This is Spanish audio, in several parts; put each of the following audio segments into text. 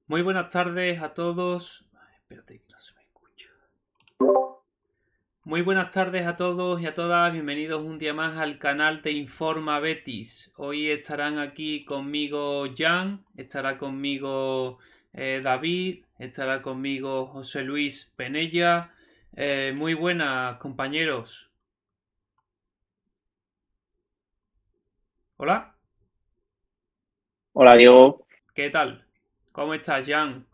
Muy buenas tardes a todos. Ay, espérate que no se me escucha. Muy buenas tardes a todos y a todas. Bienvenidos un día más al canal de Informa Betis. Hoy estarán aquí conmigo Jan, estará conmigo David, estará conmigo José Luis Penella. Muy buenas, compañeros. Hola, Hola Diego, ¿qué tal? ¿Cómo estás, Jan?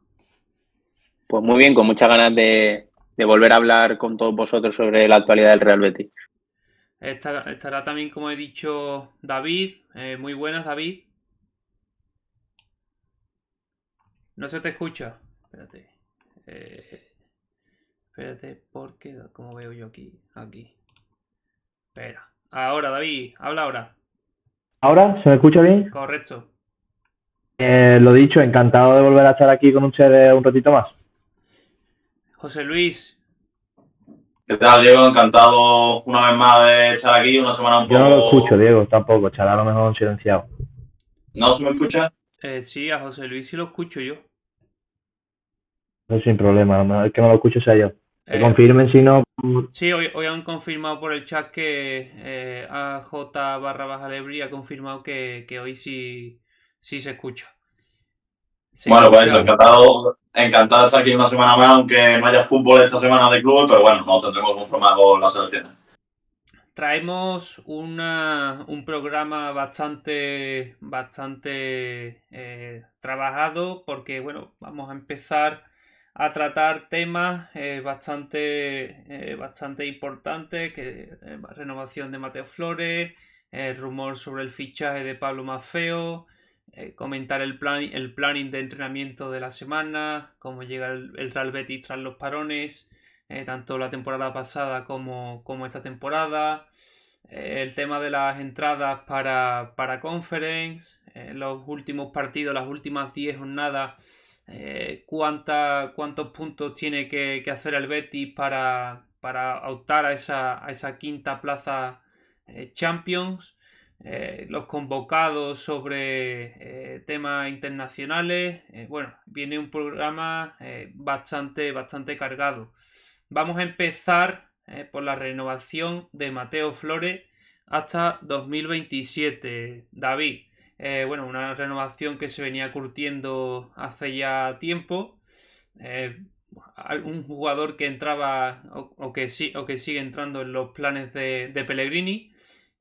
pues muy bien, con muchas ganas de volver a hablar con todos vosotros sobre la actualidad del Real Betis. Estará también, como he dicho, David. Muy buenas, David. No se te escucha. Espérate. Eh, espérate, porque ¿cómo veo yo aquí? Aquí. Espera. Ahora, David, habla ahora. Ahora, ¿se me escucha bien? Correcto. Lo dicho, encantado de volver a estar aquí con ustedes un ratito más. José Luis, ¿Qué tal, Diego? Encantado una vez más de estar aquí, una semana un Yo no lo escucho, poco... Diego, tampoco, estará a lo mejor silenciado. ¿No se me escucha? sí, a José Luis sí lo escucho yo. No, sin problema, a lo mejor el que no lo escucho sea yo. Que Eh, confirmen si no. sí, hoy han confirmado por el chat que AJ barra baja Lebri ha confirmado que hoy sí se escucha. Se Bueno, pues eso, escucha. encantado de estar aquí una semana más, aunque no haya fútbol esta semana de club, pero bueno, nos tendremos conformado las selecciones. Traemos un programa bastante trabajado porque, bueno, vamos a empezar a tratar temas bastante importantes, que renovación de Mateo Flores, rumor sobre el fichaje de Pablo Maffeo, comentar el planning de entrenamiento de la semana, cómo llega el Real Betis tras los parones, tanto la temporada pasada como esta temporada. El tema de las entradas para Conference, los últimos partidos, las últimas 10 jornadas, cuántos puntos tiene que hacer el Betis para optar a esa quinta plaza Champions. Los convocados sobre temas internacionales. Bueno, viene un programa bastante cargado. Vamos a empezar por la renovación de Mateo Flores hasta 2027. David, bueno, una renovación que se venía curtiendo hace ya tiempo. Eh, un jugador que entraba o que sigue entrando en los planes de Pellegrini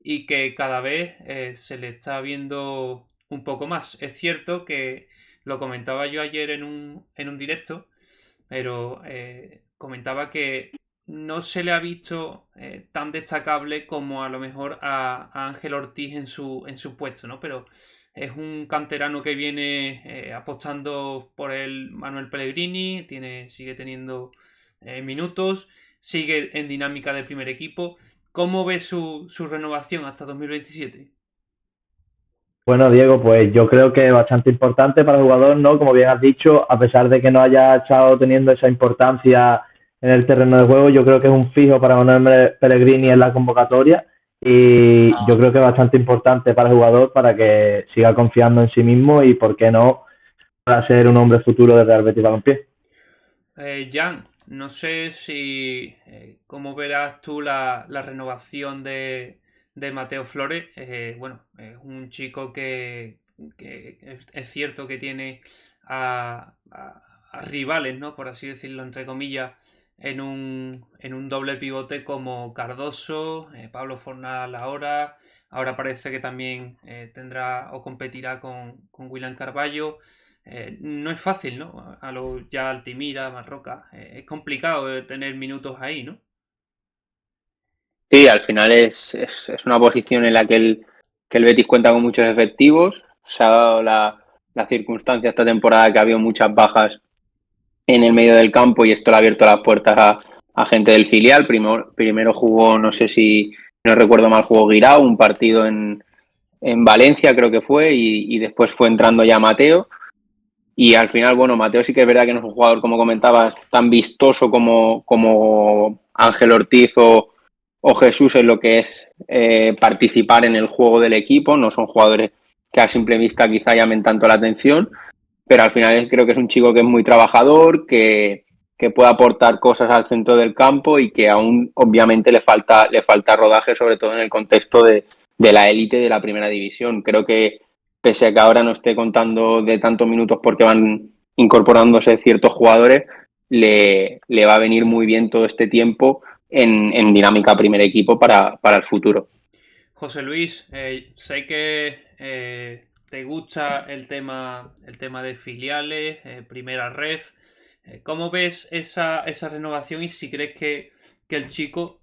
y que cada vez se le está viendo un poco más. Es cierto que lo comentaba yo ayer en un directo, pero comentaba que no se le ha visto tan destacable como a lo mejor a Ángel Ortiz en su puesto, ¿no? Pero es un canterano que viene apostando por el Manuel Pellegrini, sigue teniendo minutos, sigue en dinámica de primer equipo. ¿Cómo ves su renovación hasta 2027? Bueno, Diego, pues yo creo que es bastante importante para el jugador, ¿no? Como bien has dicho, a pesar de que no haya estado teniendo esa importancia en el terreno de juego, yo creo que es un fijo para Manuel Pellegrini en la convocatoria y yo creo que es bastante importante para el jugador para que siga confiando en sí mismo y, ¿por qué no?, para ser un hombre futuro de Real Betis Balompié. Jan, no sé si cómo verás tú la renovación de Mateo Flores. Bueno, es un chico que es cierto que tiene a rivales, ¿no? Por así decirlo, entre comillas, en un doble pivote como Cardoso, Pablo Fornal ahora parece que también tendrá o competirá con William Carballo. No es fácil, ¿no? Ya Altimira, Marroca. Es complicado tener minutos ahí, ¿no? Sí, al final es una posición en la que el Betis cuenta con muchos efectivos. Se ha dado la circunstancia esta temporada que ha habido muchas bajas en el medio del campo y esto le ha abierto las puertas a gente del filial. Primero jugó, no sé si no recuerdo mal, jugó Guirao, un partido en Valencia creo que fue, y después fue entrando ya Mateo. Y al final, bueno, Mateo sí que es verdad que no es un jugador, como comentabas, tan vistoso como Ángel Ortiz o Jesús en lo que es participar en el juego del equipo. No son jugadores que a simple vista quizá llamen tanto la atención. pero al final creo que es un chico que es muy trabajador, que puede aportar cosas al centro del campo y que aún obviamente le falta rodaje, sobre todo en el contexto de la élite de la primera división. Creo que pese a que ahora no esté contando de tantos minutos porque van incorporándose ciertos jugadores, le va a venir muy bien todo este tiempo en dinámica primer equipo para el futuro. José Luis, sé que te gusta el tema de filiales, primera ref. ¿Cómo ves esa renovación y si crees que el chico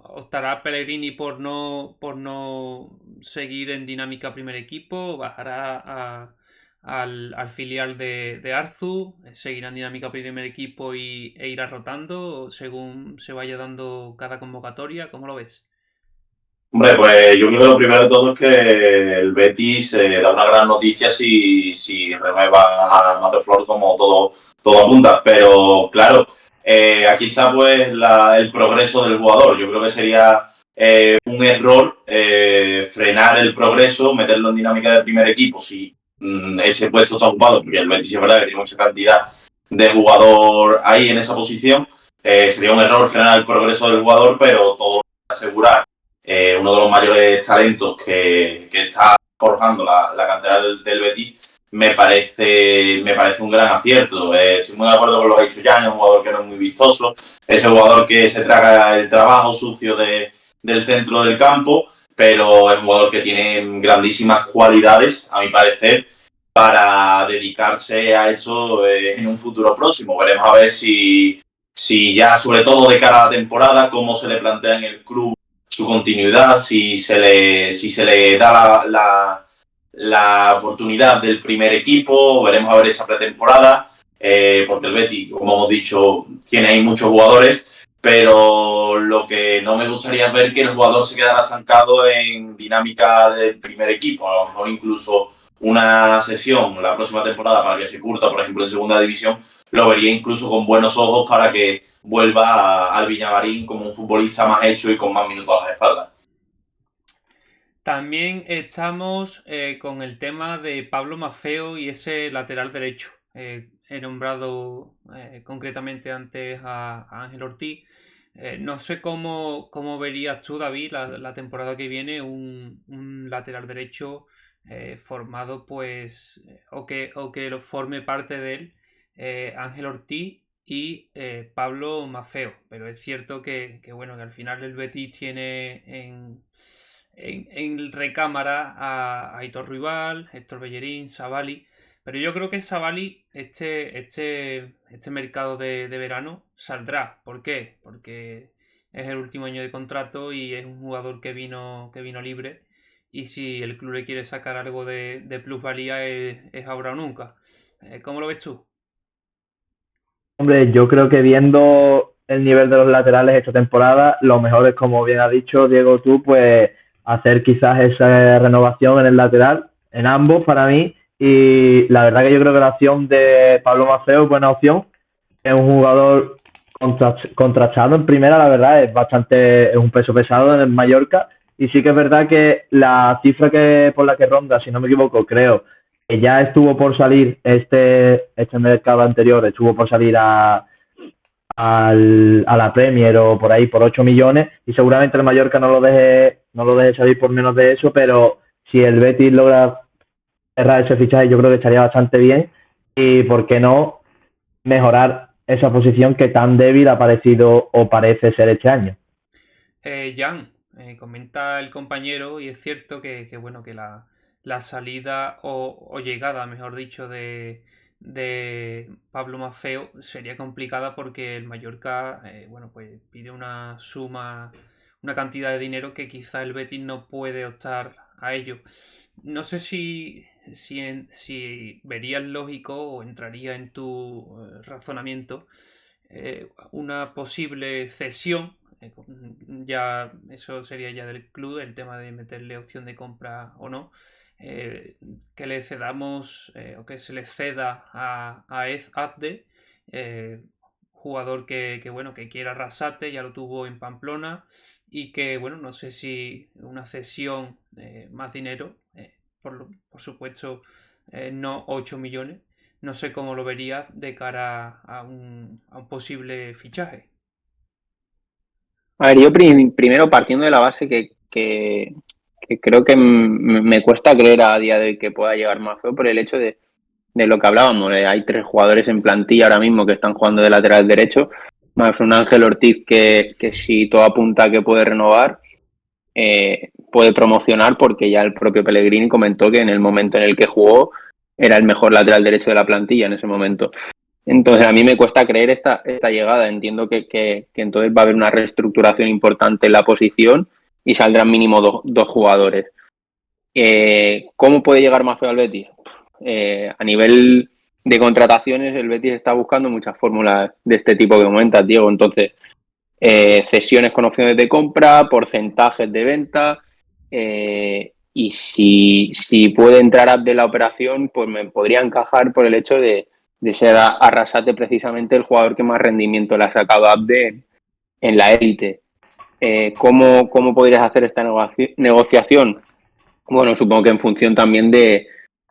optará a Pellegrini por no seguir en dinámica primer equipo, bajará al filial de Arzu, seguirá en dinámica primer equipo e irá rotando según se vaya dando cada convocatoria? ¿Cómo lo ves? Hombre, pues yo creo que lo primero de todo es que el Betis da una gran noticia si renueva a Mateo Flor como todo apunta. Pero claro, aquí está pues el progreso del jugador. Yo creo que sería un error frenar el progreso, meterlo en dinámica de primer equipo si ese puesto está ocupado, porque el Betis es verdad que tiene mucha cantidad de jugador ahí en esa posición. Sería un error frenar el progreso del jugador, pero todo asegurar uno de los mayores talentos que está forjando la cantera del Betis, me parece un gran acierto. Estoy muy de acuerdo con lo que ha dicho Jan, es un jugador que no es muy vistoso, es el jugador que se traga el trabajo sucio del centro del campo, pero es un jugador que tiene grandísimas cualidades, a mi parecer, para dedicarse a esto en un futuro próximo. Veremos a ver si ya, sobre todo de cara a la temporada, cómo se le plantea en el club su continuidad, si se le da la oportunidad del primer equipo. Veremos a ver esa pretemporada, porque el Betis, como hemos dicho, tiene ahí muchos jugadores, pero lo que no me gustaría es ver que el jugador se quedara estancado en dinámica del primer equipo. A lo mejor incluso una sesión la próxima temporada para que se curta, por ejemplo, en segunda división, lo vería incluso con buenos ojos para que vuelva al Villamarín como un futbolista más hecho y con más minutos a la espalda. También estamos con el tema de Pablo Maffeo y ese lateral derecho. He nombrado concretamente antes a Ángel Ortiz. No sé cómo verías tú, David, la temporada que viene, un lateral derecho formado, pues, o que lo forme parte de él, Ángel Ortiz y Pablo Maffeo. Pero es cierto bueno, que al final el Betis tiene en recámara a Aitor Rival, Héctor Bellerín, Savali. Pero yo creo que Savali este mercado de verano saldrá. ¿Por qué? Porque es el último año de contrato y es un jugador que vino libre. Y si el club le quiere sacar algo de plusvalía es ahora o nunca. ¿Cómo lo ves tú? Hombre, yo creo que viendo el nivel de los laterales esta temporada, lo mejor es, como bien ha dicho Diego tú, pues hacer quizás esa renovación en el lateral, en ambos para mí. Y la verdad que yo creo que la opción de Pablo Maceo es buena opción. Es un jugador contrastado en primera, la verdad, es un peso pesado en el Mallorca. Y sí que es verdad que la cifra por la que ronda, si no me equivoco, creo que ya estuvo por salir este mercado anterior, estuvo por salir a la Premier o por ahí por 8 millones y seguramente el Mallorca no lo deje salir por menos de eso, pero si el Betis logra cerrar ese fichaje yo creo que estaría bastante bien y por qué no mejorar esa posición que tan débil ha parecido o parece ser este año. Jan, comenta el compañero y es cierto bueno, que la salida o llegada, mejor dicho, de Pablo Maffeo sería complicada porque el Mallorca, bueno, pues pide una cantidad de dinero que quizá el Betis no puede optar a ello. No sé si verías lógico o entraría en tu razonamiento una posible cesión. Ya eso sería ya del club, el tema de meterle opción de compra o no. Que le cedamos o que se le ceda a Ez Abde, jugador bueno, que quiera Arrasate, ya lo tuvo en Pamplona y que bueno, no sé si una cesión más dinero, por supuesto no 8 millones. No sé cómo lo verías de cara a un posible fichaje. A ver, yo primero partiendo de la base que creo que me cuesta creer a día de hoy que pueda llegar más feo por el hecho de lo que hablábamos. Hay 3 jugadores en plantilla ahora mismo que están jugando de lateral derecho, más un Ángel Ortiz que si todo apunta a que puede renovar, puede promocionar, porque ya el propio Pellegrini comentó que en el momento en el que jugó era el mejor lateral derecho de la plantilla en ese momento. Entonces a mí me cuesta creer esta llegada. Entiendo que entonces va a haber una reestructuración importante en la posición y saldrán mínimo dos jugadores. ¿Cómo puede llegar más feo al Betis? A nivel de contrataciones, el Betis está buscando muchas fórmulas de este tipo que comentas, Diego. Entonces, cesiones con opciones de compra, porcentajes de venta, y si puede entrar de la operación, pues me podría encajar por el hecho de ser Arrasate precisamente el jugador que más rendimiento le ha sacado a Abde en la élite. ¿Cómo podrías hacer esta negociación? Bueno, supongo que en función también de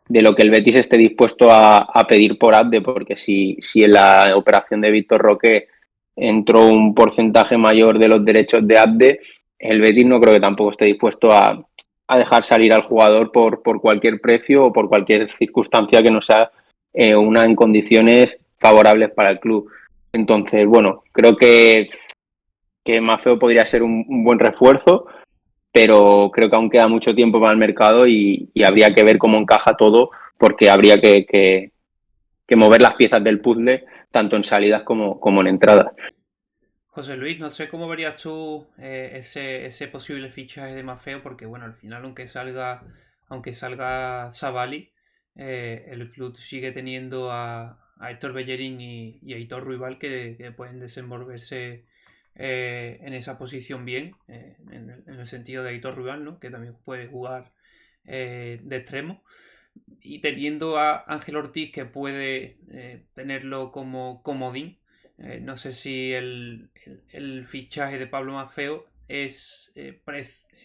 lo que el Betis esté dispuesto a pedir por Abde, porque si en la operación de Víctor Roque entró un porcentaje mayor de los derechos de Abde, el Betis no creo que tampoco esté dispuesto a dejar salir al jugador por cualquier precio o por cualquier circunstancia que no sea una en condiciones favorables para el club. Entonces, bueno, creo que Maffeo podría ser un buen refuerzo, pero creo que aún queda mucho tiempo para el mercado y habría que ver cómo encaja todo, porque habría que mover las piezas del puzzle tanto en salidas como en entradas. José Luis, no sé cómo verías tú ese posible fichaje de Maffeo, porque bueno, al final aunque salga Savali, el club sigue teniendo a Héctor Bellerín y a Aitor Ruibal que pueden desenvolverse en esa posición bien, en el sentido de Aitor Ruibal, ¿no? Que también puede jugar de extremo. Y teniendo a Ángel Ortiz, que puede tenerlo como comodín. No sé si el fichaje de Pablo Maffeo es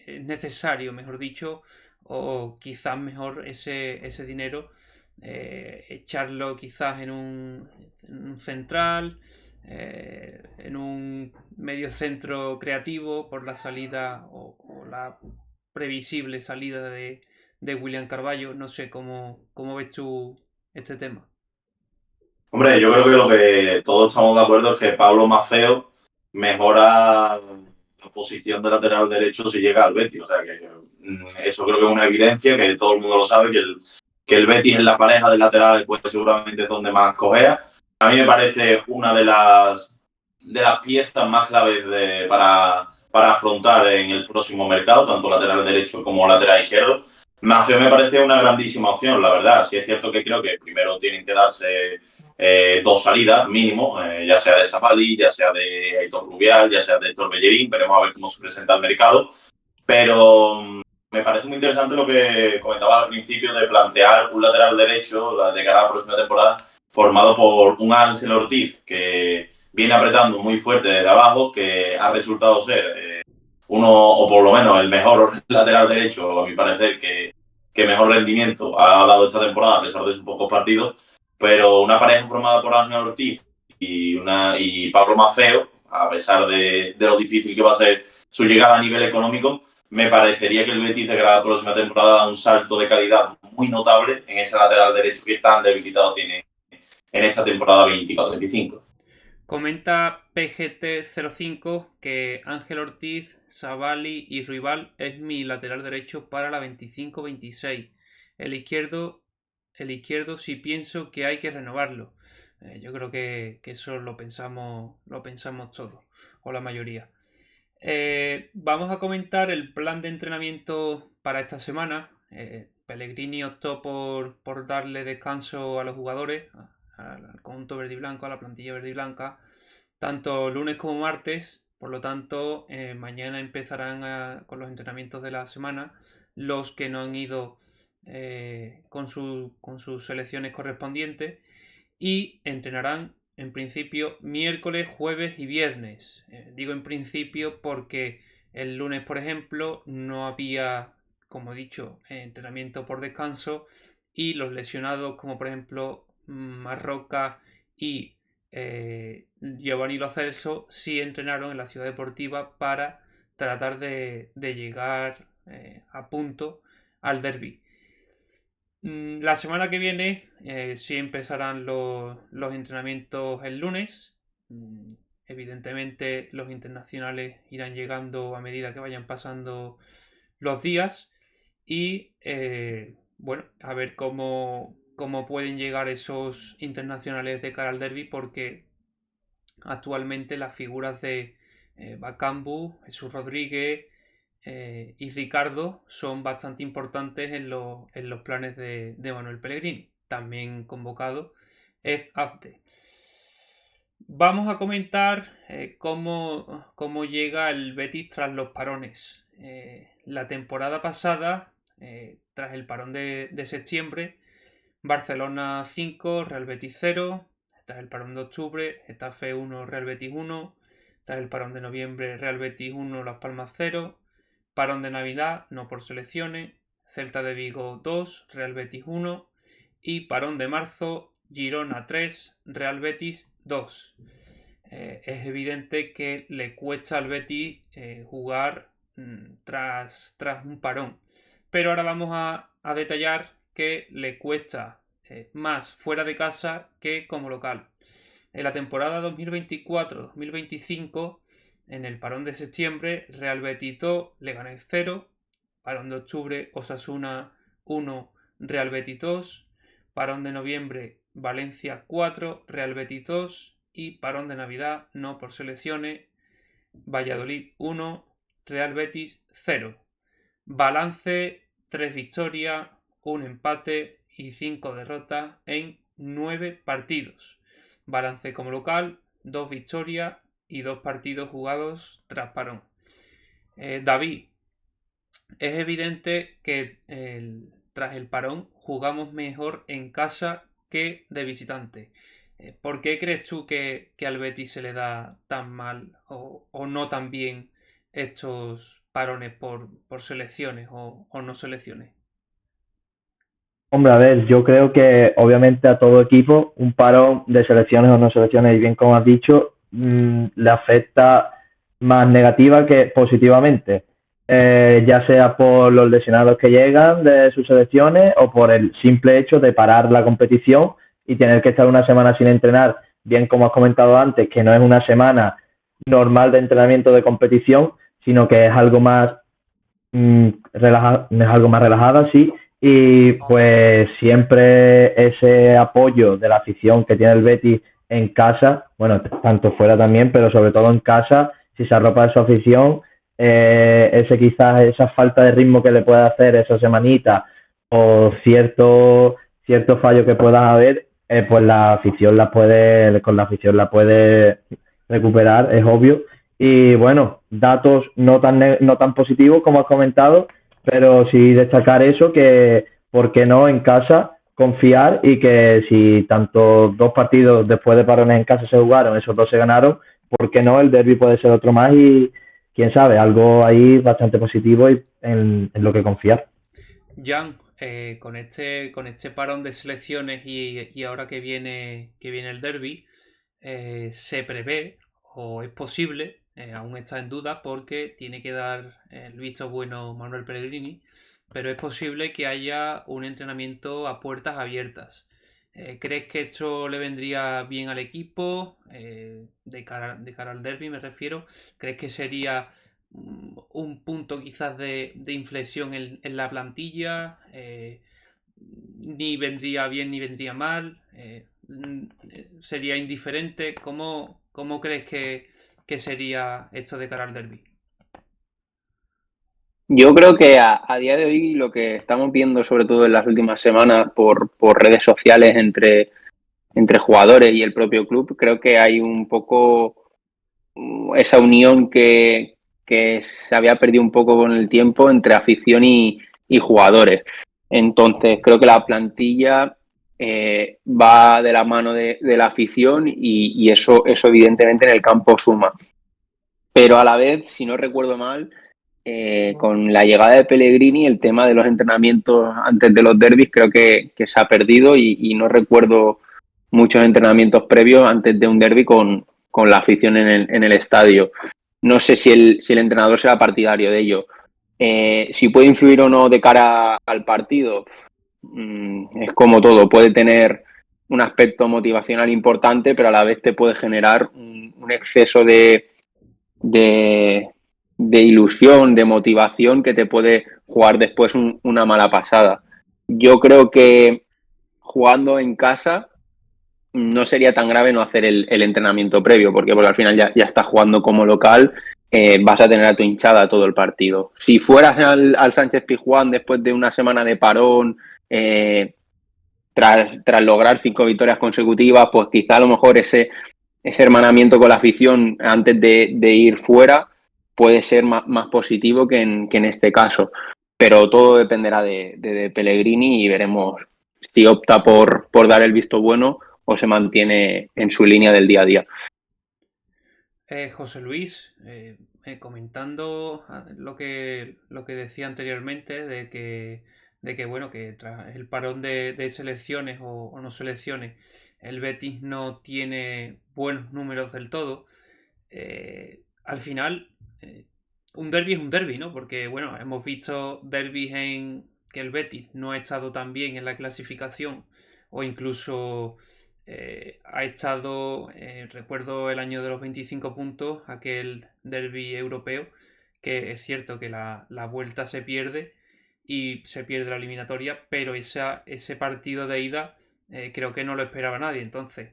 necesario, mejor dicho, o quizás mejor ese dinero echarlo quizás en un central, en un medio centro creativo por la salida o la previsible salida de William Carballo. No sé cómo ves tú este tema. Hombre, yo creo que lo que todos estamos de acuerdo es que Pablo Maffeo mejora la posición de lateral derecho si llega al Betis. O sea que eso creo que es una evidencia, que todo el mundo lo sabe, que el Betis en la pareja de laterales pues seguramente es donde más cojea. A mí me parece una de las piezas más claves para afrontar en el próximo mercado, tanto lateral derecho como lateral izquierdo. Maffeo me parece una grandísima opción, la verdad. Sí es cierto que creo que primero tienen que darse 2 salidas mínimo, ya sea de Savali, ya sea de Aitor Rubial, ya sea de Héctor Bellerín. Veremos a ver cómo se presenta el mercado. Pero me parece muy interesante lo que comentaba al principio de plantear un lateral derecho de cara a la próxima temporada formado por un Ángel Ortiz que viene apretando muy fuerte desde abajo, que ha resultado ser uno, o por lo menos el mejor lateral derecho, a mi parecer, que mejor rendimiento ha dado esta temporada a pesar de sus pocos partidos. Pero una pareja formada por Ángel Ortiz y Pablo Maffeo, a pesar de lo difícil que va a ser su llegada a nivel económico, me parecería que el Betis de cara a la próxima temporada da un salto de calidad muy notable en ese lateral derecho que tan debilitado tiene en esta temporada 24-25. Comenta PGT05 que Ángel Ortiz, Savali y Ruibal es mi lateral derecho para la 25-26. El izquierdo sí pienso que hay que renovarlo. Yo creo que eso lo pensamos todos, o la mayoría. Vamos a comentar el plan de entrenamiento para esta semana. Pellegrini optó por darle descanso a los jugadores, al conjunto verde y blanco, a la plantilla verde y blanca, tanto lunes como martes. Por lo tanto, mañana empezarán con los entrenamientos de la semana los que no han ido con sus selecciones correspondientes, y entrenarán en principio miércoles, jueves y viernes. Digo en principio porque el lunes, por ejemplo, no había, como he dicho, entrenamiento por descanso, y los lesionados como por ejemplo Marroca y Giovanni Lo Celso sí entrenaron en la Ciudad Deportiva para tratar de llegar a punto al derbi. La semana que viene sí empezarán los entrenamientos el lunes. Evidentemente los internacionales irán llegando a medida que vayan pasando los días y bueno, a ver cómo pueden llegar esos internacionales de cara al derbi, porque actualmente las figuras de Bakambu, Jesús Rodríguez y Ricardo son bastante importantes en los planes de Manuel Pellegrini. También convocado es Abde. Vamos a comentar cómo llega el Betis tras los parones. La temporada pasada, tras el parón de septiembre, Barcelona 5, Real Betis 0. Tras el parón de octubre, Getafe 1, Real Betis 1. Tras el parón de noviembre, Real Betis 1, Las Palmas 0. Parón de Navidad, no por selecciones, Celta de Vigo 2, Real Betis 1. Y parón de marzo, Girona 3, Real Betis 2. Es evidente que le cuesta al Betis jugar tras un parón. Pero ahora vamos a detallar que le cuesta más fuera de casa que como local. En la temporada 2024-2025, en el parón de septiembre, Real Betis 2, Leganés 0. Parón de octubre, Osasuna 1, Real Betis 2. Parón de noviembre, Valencia 4, Real Betis 2. Y parón de Navidad, no por selecciones, Valladolid 1, Real Betis 0. Balance: 3 victorias, 1 empate y 5 derrotas en 9 partidos. Balance como local: 2 victorias y 2 partidos jugados tras parón. David, es evidente que tras el parón jugamos mejor en casa que de visitante. ¿Por qué crees tú que al Betis se le da tan mal o no tan bien estos parones por selecciones o no selecciones? Hombre, a ver, yo creo que obviamente a todo equipo un parón de selecciones o no selecciones, y bien como has dicho, le afecta más negativa que positivamente, ya sea por los lesionados que llegan de sus selecciones o por el simple hecho de parar la competición y tener que estar una semana sin entrenar, bien como has comentado antes, que no es una semana normal de entrenamiento de competición, sino que es algo más relajada, sí. Y pues siempre ese apoyo de la afición que tiene el Betis en casa, bueno, tanto fuera también, pero sobre todo en casa, si se arropa de su afición, quizás esa falta de ritmo que le puede hacer esa semanita o cierto fallo que pueda haber, pues con la afición la puede recuperar, es obvio. Y bueno, datos no tan positivos como has comentado, pero sí destacar eso, que por qué no en casa confiar, y que si tanto 2 partidos después de parones en casa se jugaron, esos 2 se ganaron, por qué no el derbi puede ser otro más, y quién sabe, algo ahí bastante positivo y en lo que confiar. Jan, con este parón de selecciones y ahora que viene el derbi, se prevé o es posible, aún está en duda porque tiene que dar el visto bueno Manuel Pellegrini, pero es posible que haya un entrenamiento a puertas abiertas. ¿Crees que esto le vendría bien al equipo? De cara al derbi me refiero. ¿Crees que sería un punto quizás de inflexión en la plantilla? Ni vendría bien ni vendría mal. ¿Sería indiferente? ¿Cómo crees que sería esto de cara al derbi? Yo creo que a día de hoy lo que estamos viendo, sobre todo en las últimas semanas por redes sociales entre jugadores y el propio club, creo que hay un poco esa unión que se había perdido un poco con el tiempo entre afición y jugadores. Entonces creo que la plantilla va de la mano de la afición y eso evidentemente en el campo suma. Pero a la vez, si no recuerdo mal, con la llegada de Pellegrini, el tema de los entrenamientos antes de los derbis creo que se ha perdido y no recuerdo muchos entrenamientos previos antes de un derbi con la afición en el estadio. No sé si el entrenador será partidario de ello. Si puede influir o no de cara al partido, es como todo, puede tener un aspecto motivacional importante, pero a la vez te puede generar un exceso de ilusión, de motivación que te puede jugar después una mala pasada. Yo creo que jugando en casa no sería tan grave no hacer el entrenamiento previo, porque al final ya estás jugando como local, vas a tener a tu hinchada todo el partido. Si fueras al Sánchez Pizjuán después de una semana de parón, tras lograr 5 victorias consecutivas, pues quizá a lo mejor ese hermanamiento con la afición antes de ir fuera puede ser más positivo que en este caso. Pero todo dependerá de Pellegrini y veremos si opta por dar el visto bueno o se mantiene en su línea del día a día. José Luis, comentando lo que decía anteriormente de que bueno, que tras el parón de selecciones o no selecciones, el Betis no tiene buenos números del todo. Al final, un derbi es un derbi, ¿no? Porque bueno, hemos visto derbis en que el Betis no ha estado tan bien en la clasificación o incluso ha estado, recuerdo el año de los 25 puntos, aquel derbi europeo, que es cierto que la vuelta se pierde y se pierde la eliminatoria, pero ese partido de ida creo que no lo esperaba nadie. Entonces,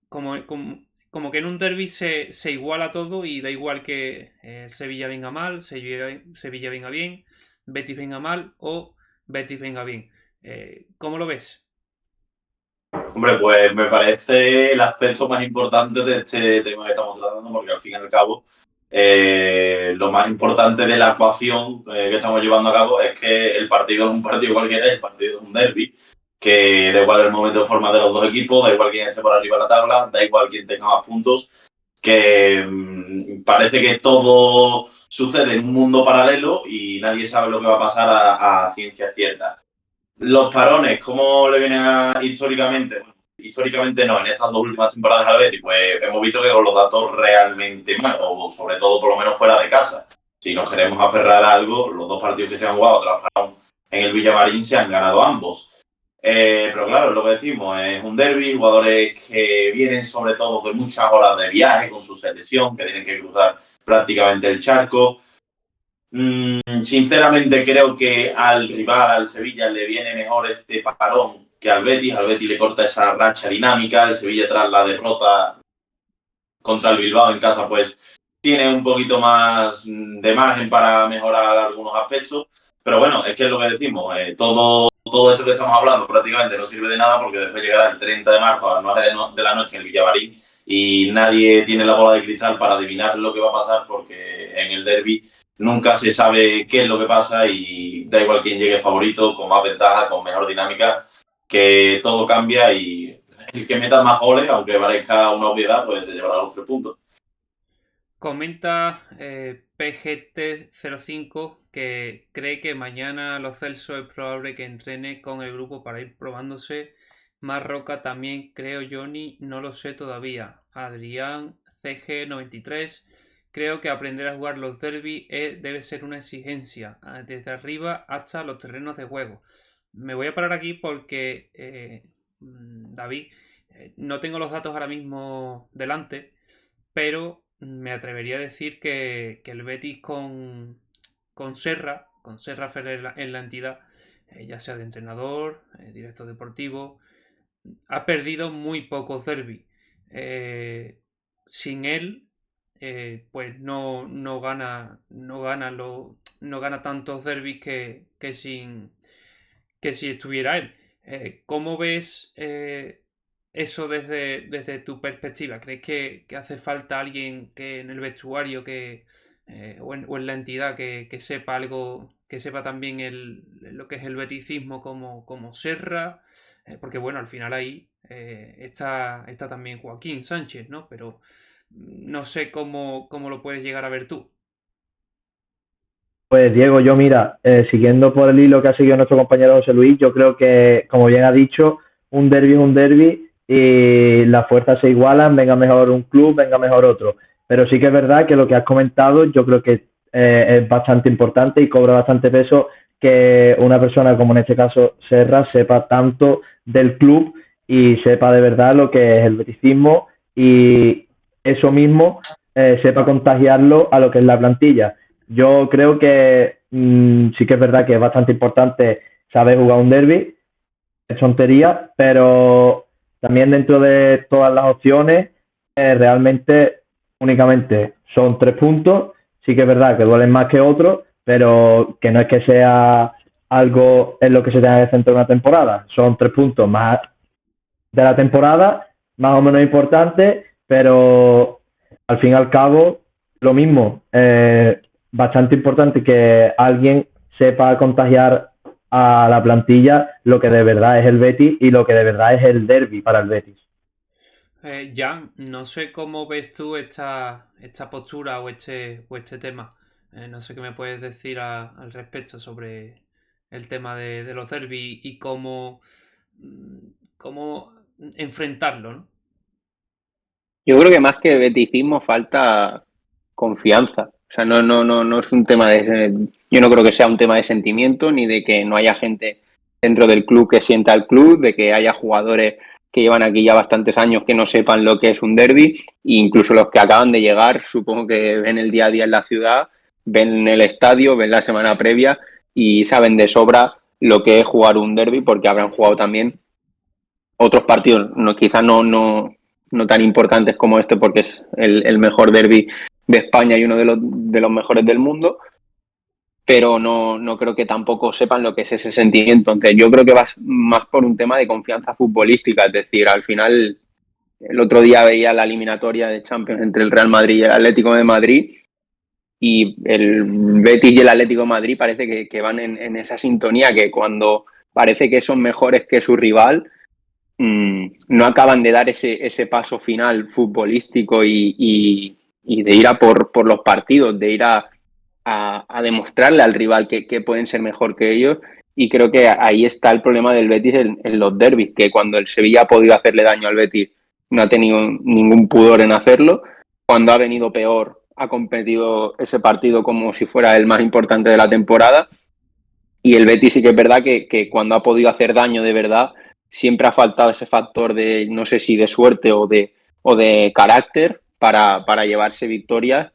como que en un derby se iguala todo y da igual que el Sevilla venga mal, Sevilla venga bien, Betis venga mal o Betis venga bien. ¿Cómo lo ves? Hombre, pues me parece el aspecto más importante de este tema que estamos tratando, porque al fin y al cabo lo más importante de la ecuación que estamos llevando a cabo es que el partido es un partido cualquiera, el partido es un derbi, que da igual el momento de forma de los dos equipos, da igual quién esté por arriba de la tabla, da igual quién tenga más puntos, que parece que todo sucede en un mundo paralelo y nadie sabe lo que va a pasar a ciencia cierta. Los parones, ¿cómo le vienen históricamente? Bueno, históricamente no, en estas dos últimas temporadas al Betis, pues hemos visto que con los datos realmente malos, o sobre todo por lo menos fuera de casa. Si nos queremos aferrar a algo, los dos partidos que se han jugado tras parón en el Villamarín se han ganado ambos. Pero claro, es lo que decimos, es un derbi, jugadores que vienen sobre todo de muchas horas de viaje con su selección, que tienen que cruzar prácticamente el charco. Sinceramente creo que al rival, al Sevilla, le viene mejor este parón que al Betis. Al Betis le corta esa racha dinámica. El Sevilla tras la derrota contra el Bilbao en casa pues tiene un poquito más de margen para mejorar algunos aspectos. Pero bueno, es que es lo que decimos. Todo esto que estamos hablando prácticamente no sirve de nada porque después llegará el 30 de marzo a las 9 de la noche en el Villamarín y nadie tiene la bola de cristal para adivinar lo que va a pasar porque en el derbi nunca se sabe qué es lo que pasa y da igual quién llegue favorito, con más ventaja, con mejor dinámica, que todo cambia y el que meta más goles, aunque parezca una obviedad, pues se llevará los 3 puntos. Comenta PGT05 que cree que mañana Lo Celso es probable que entrene con el grupo para ir probándose. Más Roca también, creo, Johnny, no lo sé todavía. Adrián CG93, creo que aprender a jugar los derbis debe ser una exigencia, desde arriba hasta los terrenos de juego. Me voy a parar aquí porque, David, no tengo los datos ahora mismo delante, pero me atrevería a decir que el Betis con Serra Ferrer en la entidad, ya sea de entrenador, director deportivo, ha perdido muy pocos derbis. Sin él, pues no gana tantos derbis que si estuviera él. ¿Cómo ves eso desde tu perspectiva? ¿Crees que hace falta alguien que en el vestuario o en la entidad que sepa algo, que sepa también lo que es el beticismo como Serra? Porque bueno, al final ahí está también Joaquín Sánchez, ¿no? Pero no sé cómo lo puedes llegar a ver tú. Pues Diego, yo mira, siguiendo por el hilo que ha seguido nuestro compañero José Luis, yo creo que, como bien ha dicho, un derbi es un derbi y las fuerzas se igualan, venga mejor un club, venga mejor otro. Pero sí que es verdad que lo que has comentado yo creo que es bastante importante y cobra bastante peso que una persona como en este caso Serra sepa tanto del club y sepa de verdad lo que es el beticismo y eso mismo sepa contagiarlo a lo que es la plantilla. Yo creo que sí que es verdad que es bastante importante saber jugar un derby, es tontería, pero también dentro de todas las opciones, realmente únicamente son 3 puntos. Sí que es verdad que duelen más que otros, pero que no es que sea algo en lo que se tenga que centrar una temporada. Son 3 puntos más de la temporada, más o menos importantes, pero al fin y al cabo, lo mismo. Bastante importante que alguien sepa contagiar a la plantilla lo que de verdad es el Betis y lo que de verdad es el derby para el Betis. Jan, no sé cómo ves tú esta postura o este tema. No sé qué me puedes decir al respecto sobre el tema de los derbis y mm, cómo enfrentarlo, ¿no? Yo creo que más que beticismo falta confianza. O sea, no es un tema de... Yo no creo que sea un tema de sentimiento ni de que no haya gente dentro del club que sienta el club, de que haya jugadores que llevan aquí ya bastantes años que no sepan lo que es un derbi, e incluso los que acaban de llegar, supongo que ven el día a día en la ciudad, ven el estadio, ven la semana previa y saben de sobra lo que es jugar un derbi porque habrán jugado también otros partidos, quizás no tan importantes como este porque es el mejor derbi de España y uno de los mejores del mundo, pero no creo que tampoco sepan lo que es ese sentimiento. Entonces yo creo que va más por un tema de confianza futbolística, es decir, al final el otro día veía la eliminatoria de Champions entre el Real Madrid y el Atlético de Madrid y el Betis y el Atlético de Madrid parece que van en esa sintonía que cuando parece que son mejores que su rival, no acaban de dar ese paso final futbolístico y de ir a por los partidos, de ir a demostrarle al rival que pueden ser mejor que ellos. Y creo que ahí está el problema del Betis en los derbis, que cuando el Sevilla ha podido hacerle daño al Betis no ha tenido ningún pudor en hacerlo. Cuando ha venido peor, ha competido ese partido como si fuera el más importante de la temporada. Y el Betis sí que es verdad que cuando ha podido hacer daño de verdad, siempre ha faltado ese factor de, no sé si de suerte o de carácter para llevarse victorias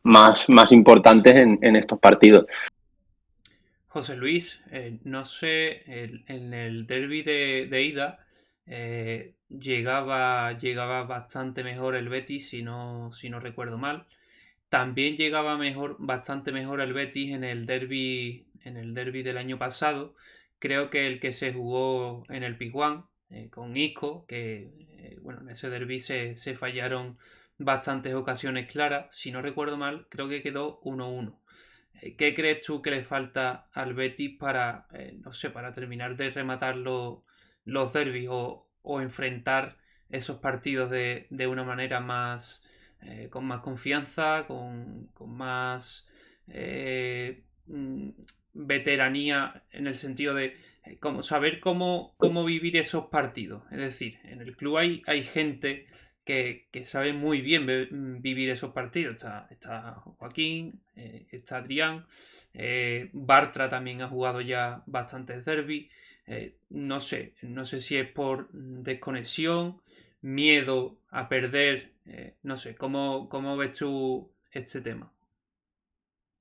más importantes en estos partidos. José Luis, no sé, en el derby de ida llegaba bastante mejor el Betis, si no recuerdo mal. También llegaba bastante mejor el Betis en el derbi del año pasado. Creo que el que se jugó en el Pizjuán con Isco, que bueno, en ese derbi se fallaron bastantes ocasiones claras. Si no recuerdo mal, creo que quedó 1-1. ¿Qué crees tú que le falta al Betis para, no sé, para terminar de rematar los derbis o enfrentar esos partidos de una manera más con más confianza, con más veteranía en el sentido de saber cómo vivir esos partidos? Es decir, en el club hay gente que sabe muy bien vivir esos partidos. Está Joaquín, está Adrián, Bartra también ha jugado ya bastantes derbis. No sé si es por desconexión, miedo a perder, no sé, ¿cómo ves tú este tema?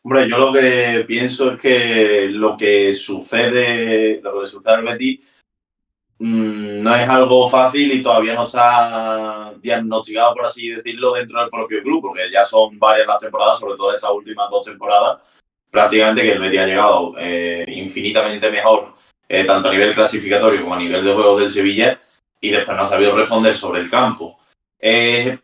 Hombre, yo lo que pienso es que lo que sucede al Betis no es algo fácil y todavía no está diagnosticado, por así decirlo, dentro del propio club, porque ya son varias las temporadas, sobre todo estas últimas 2 temporadas, prácticamente que el Betis ha llegado infinitamente mejor, tanto a nivel clasificatorio como a nivel de juego del Sevilla, y después no ha sabido responder sobre el campo.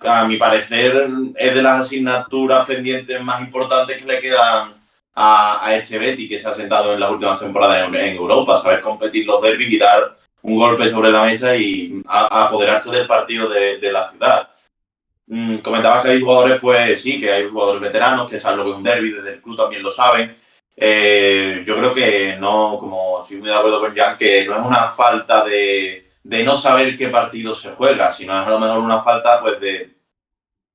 A mi parecer, es de las asignaturas pendientes más importantes que le quedan a este Betis, que se ha sentado en las últimas temporadas en Europa, saber competir los derbis y dar un golpe sobre la mesa y apoderarse del partido de la ciudad. Comentabas que hay jugadores, pues sí, que hay jugadores veteranos que saben lo que es un derbi, desde el club también lo saben. Yo creo que no, como estoy muy de acuerdo con Jan, que no es una falta de no saber qué partido se juega, sino es a lo mejor una falta pues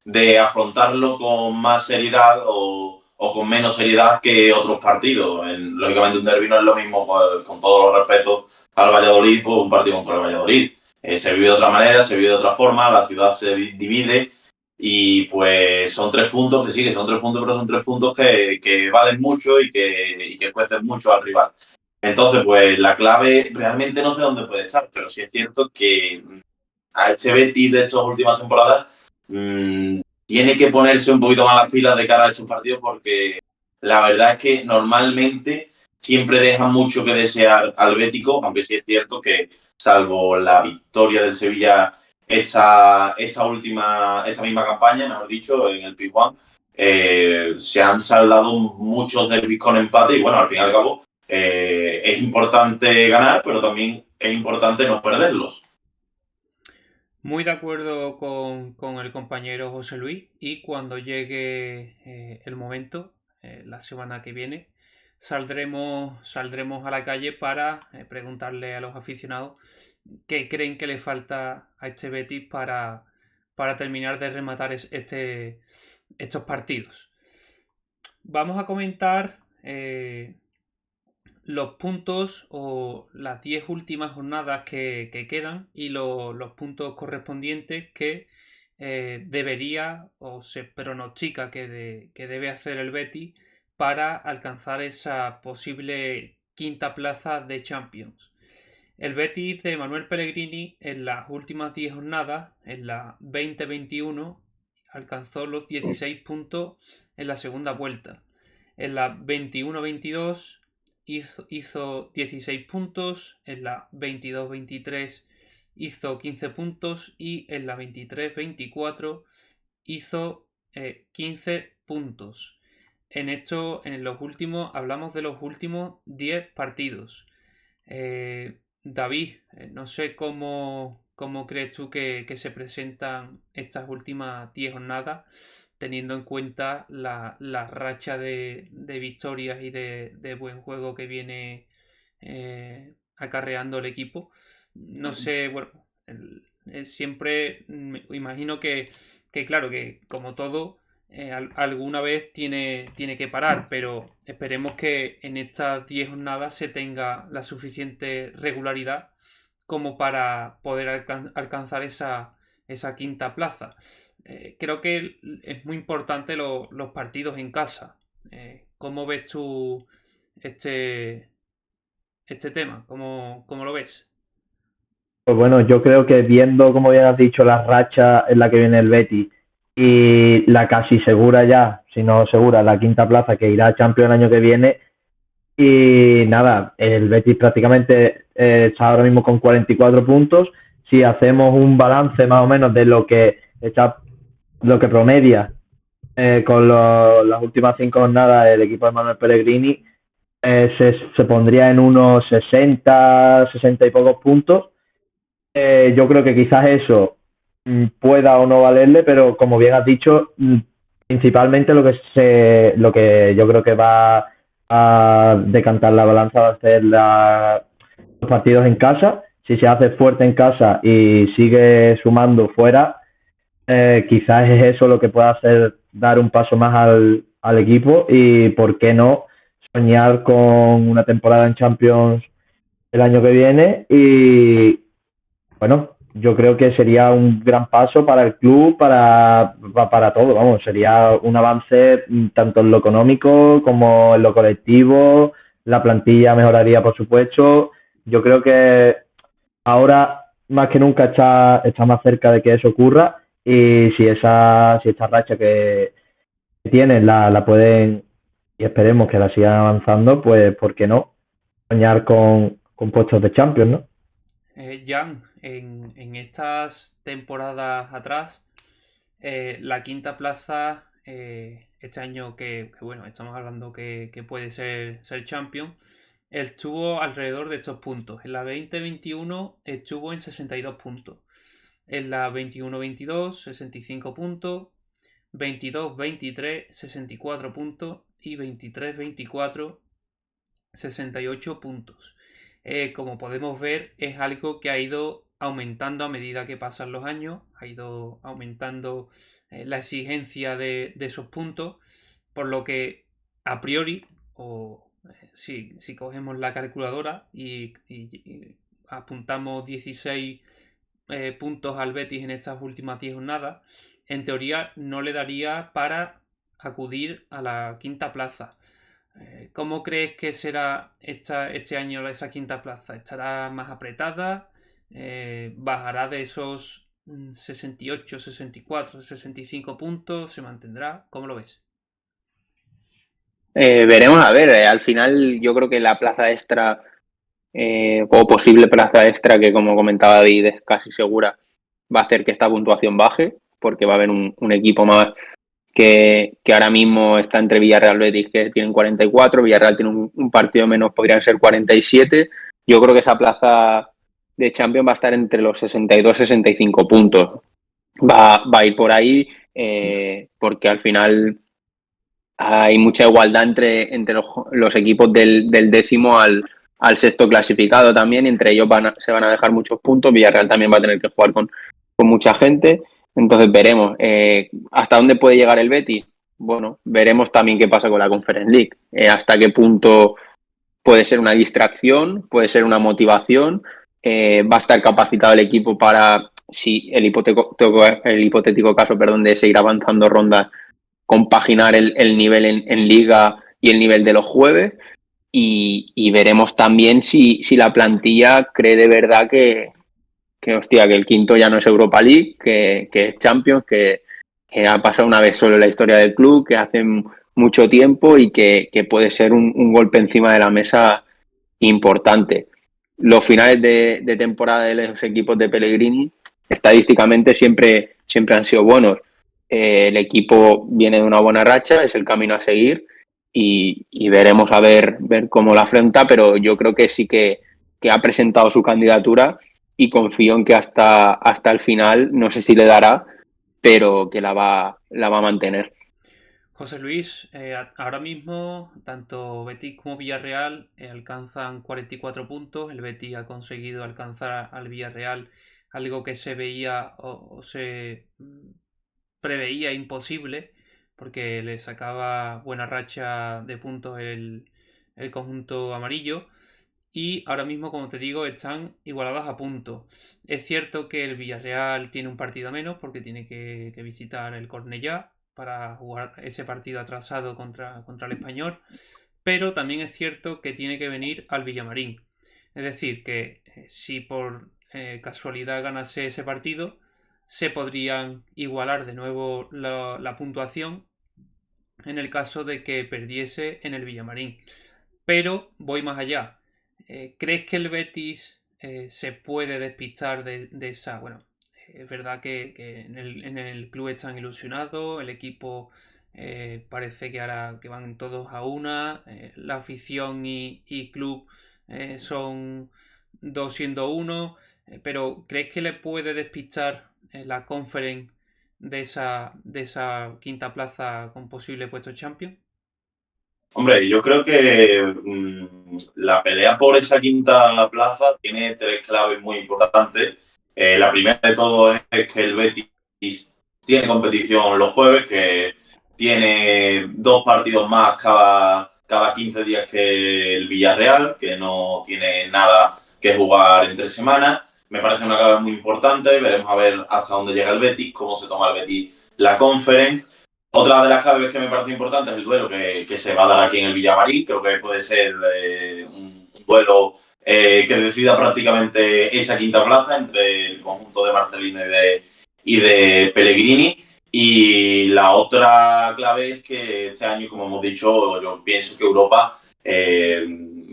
de afrontarlo con más seriedad o con menos seriedad que otros partidos. Lógicamente un derbi no es lo mismo, pues, con todos los respetos al Valladolid, pues un partido contra el Valladolid. Se vive de otra manera, se vive de otra forma, la ciudad se divide y pues son 3 puntos que sí, que son 3 puntos, pero son 3 puntos que valen mucho y que cuecen mucho al rival. Entonces, pues la clave realmente no sé dónde puede estar, pero sí es cierto que a este Betis de estas últimas temporadas tiene que ponerse un poquito más las pilas de cara a estos partidos porque la verdad es que normalmente siempre deja mucho que desear al Bético, aunque sí es cierto que salvo la victoria del Sevilla esta misma campaña, mejor dicho, en el Pizjuán, se han saldado muchos derbis con empate y bueno, al fin y al cabo es importante ganar, pero también es importante no perderlos. Muy de acuerdo con el compañero José Luis, y cuando llegue el momento, la semana que viene, saldremos a la calle para preguntarle a los aficionados qué creen que le falta a este Betis para terminar de rematar estos partidos. Vamos a comentar los puntos o las 10 últimas jornadas que quedan y los puntos correspondientes que debería o se pronostica que debe hacer el Betis para alcanzar esa posible quinta plaza de Champions. El Betis de Manuel Pellegrini en las últimas 10 jornadas, en la 2021, alcanzó los 16 puntos en la segunda vuelta. En la 21-22 hizo 16 puntos, en la 22-23 hizo 15 puntos y en la 23-24 hizo 15 puntos. Hablamos de los últimos 10 partidos. David, no sé cómo crees tú que se presentan estas últimas 10 jornadas, teniendo en cuenta la racha de victorias y de buen juego que viene acarreando el equipo. No sé, bueno, siempre me imagino que claro, que como todo, alguna vez tiene que parar, pero esperemos que en estas 10 jornadas se tenga la suficiente regularidad como para poder alcanzar esa quinta plaza. Creo que es muy importante los partidos en casa. ¿Cómo ves tú este tema? ¿Cómo lo ves? Pues bueno, yo creo que viendo, como bien has dicho, la racha en la que viene el Betis y la casi segura ya, si no segura, la quinta plaza que irá a Champions el año que viene. Y nada, el Betis prácticamente está ahora mismo con 44 puntos. Si hacemos un balance más o menos de lo que promedia con las últimas 5 jornadas el equipo de Manuel Pellegrini, se pondría en unos 60 y pocos puntos. Yo creo que quizás eso pueda o no valerle, pero como bien has dicho, principalmente lo que yo creo que va a decantar la balanza va a ser los partidos en casa. Si se hace fuerte en casa y sigue sumando fuera, quizás es eso lo que pueda hacer dar un paso más al equipo y, ¿por qué no?, soñar con una temporada en Champions el año que viene. Y bueno, yo creo que sería un gran paso para el club, para todo, vamos, sería un avance tanto en lo económico como en lo colectivo, la plantilla mejoraría, por supuesto. Yo creo que ahora más que nunca está más cerca de que eso ocurra, y si esta racha que tienen la pueden, y esperemos que la sigan avanzando, pues ¿por qué no soñar con puestos de Champions, no? Jan, en estas temporadas atrás, la quinta plaza, este año bueno, estamos hablando que puede ser Champion, estuvo alrededor de estos puntos. En la 2021 estuvo en 62 puntos. en la 21-22, 65 puntos, 22-23, 64 puntos y 23-24, 68 puntos. Como podemos ver, es algo que ha ido aumentando a medida que pasan los años, ha ido aumentando la exigencia de esos puntos, por lo que a priori, o si cogemos la calculadora y apuntamos 16 puntos al Betis en estas últimas 10 jornadas, en teoría no le daría para acudir a la quinta plaza. ¿Cómo crees que será este año esa quinta plaza? ¿Estará más apretada? ¿Bajará de esos 68, 64, 65 puntos? ¿Se mantendrá? ¿Cómo lo ves? Veremos a ver, al final yo creo que la plaza extra o posible plaza extra, que como comentaba David es casi segura, va a hacer que esta puntuación baje, porque va a haber un equipo más que ahora mismo está entre Villarreal y Betis, que tienen 44, Villarreal tiene un partido menos, podrían ser 47. Yo creo que esa plaza de Champions va a estar entre los 62 y 65 puntos. Va a ir por ahí, porque al final hay mucha igualdad entre los equipos del décimo al sexto clasificado también, y entre ellos se van a dejar muchos puntos. Villarreal también va a tener que jugar con mucha gente, entonces veremos hasta dónde puede llegar el Betis. Bueno, veremos también qué pasa con la Conference League, hasta qué punto puede ser una distracción, puede ser una motivación, va a estar capacitado el equipo para, si el hipotético caso, de seguir avanzando rondas, compaginar el nivel en Liga y el nivel de los jueves, y veremos también si la plantilla cree de verdad que el quinto ya no es Europa League, que es Champions, que ha pasado una vez solo en la historia del club, que hace mucho tiempo y que puede ser un golpe encima de la mesa importante. Los finales de temporada de los equipos de Pellegrini estadísticamente siempre han sido buenos. El equipo viene de una buena racha, es el camino a seguir, y veremos a ver cómo la afronta, pero yo creo que sí que ha presentado su candidatura y confío en que hasta el final, no sé si le dará, pero que la va a mantener. José Luis, ahora mismo tanto Betis como Villarreal alcanzan 44 puntos. El Betis ha conseguido alcanzar al Villarreal algo que se veía o se preveía imposible, porque le sacaba buena racha de puntos el conjunto amarillo. Y ahora mismo, como te digo, están igualadas a puntos. Es cierto que el Villarreal tiene un partido menos porque tiene que visitar el Cornellá para jugar ese partido atrasado contra el Español, pero también es cierto que tiene que venir al Villamarín. Es decir, que si por casualidad ganase ese partido, se podrían igualar de nuevo la puntuación en el caso de que perdiese en el Villamarín. Pero voy más allá. ¿Crees que el Betis se puede despistar de esa? Bueno, es verdad que en el club están ilusionados, el equipo parece que ahora que van todos a una, la afición y club son dos siendo uno, pero ¿crees que le puede despistar la Conference de esa quinta plaza con posible puesto Champions? Hombre, yo creo que la pelea por esa quinta plaza tiene tres claves muy importantes. La primera de todo es que el Betis tiene competición los jueves, que tiene 2 partidos más cada 15 días que el Villarreal, que no tiene nada que jugar entre semanas. Me parece una clave muy importante. Veremos a ver hasta dónde llega el Betis, cómo se toma el Betis la Conference. Otra de las claves que me parece importante es el duelo que se va a dar aquí en el Villamarín. Creo que puede ser un duelo que decida prácticamente esa quinta plaza entre el conjunto de Marcelino y de Pellegrini. Y la otra clave es que este año, como hemos dicho, yo pienso que Europa,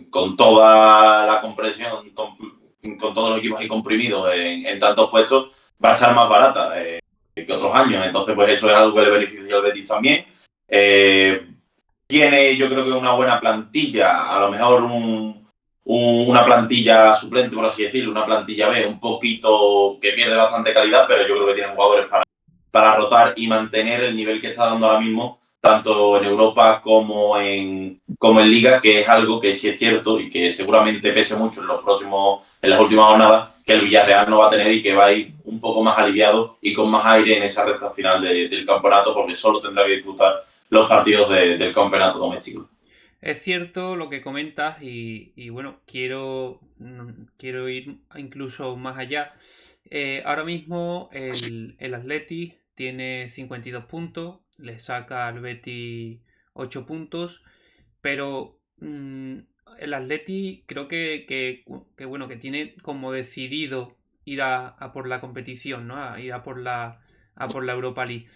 con toda la compresión, con todos los equipos ahí comprimidos en tantos puestos, va a estar más barata que otros años. Entonces, pues eso es algo que le beneficia al Betis también. Tiene, yo creo que una buena plantilla, a lo mejor una plantilla suplente, por así decirlo, una plantilla B, un poquito que pierde bastante calidad, pero yo creo que tiene jugadores para rotar y mantener el nivel que está dando ahora mismo, tanto en Europa como en Liga, que es algo que sí es cierto y que seguramente pese mucho en las últimas jornadas, que el Villarreal no va a tener y que va a ir un poco más aliviado y con más aire en esa recta final del campeonato, porque solo tendrá que disputar los partidos del campeonato doméstico. Es cierto lo que comentas y bueno, quiero ir incluso más allá. Ahora mismo el Atleti tiene 52 puntos, le saca al Betis 8 puntos, pero el Atleti creo que bueno, que tiene como decidido ir a por la competición, ¿no? A ir a por la Europa League.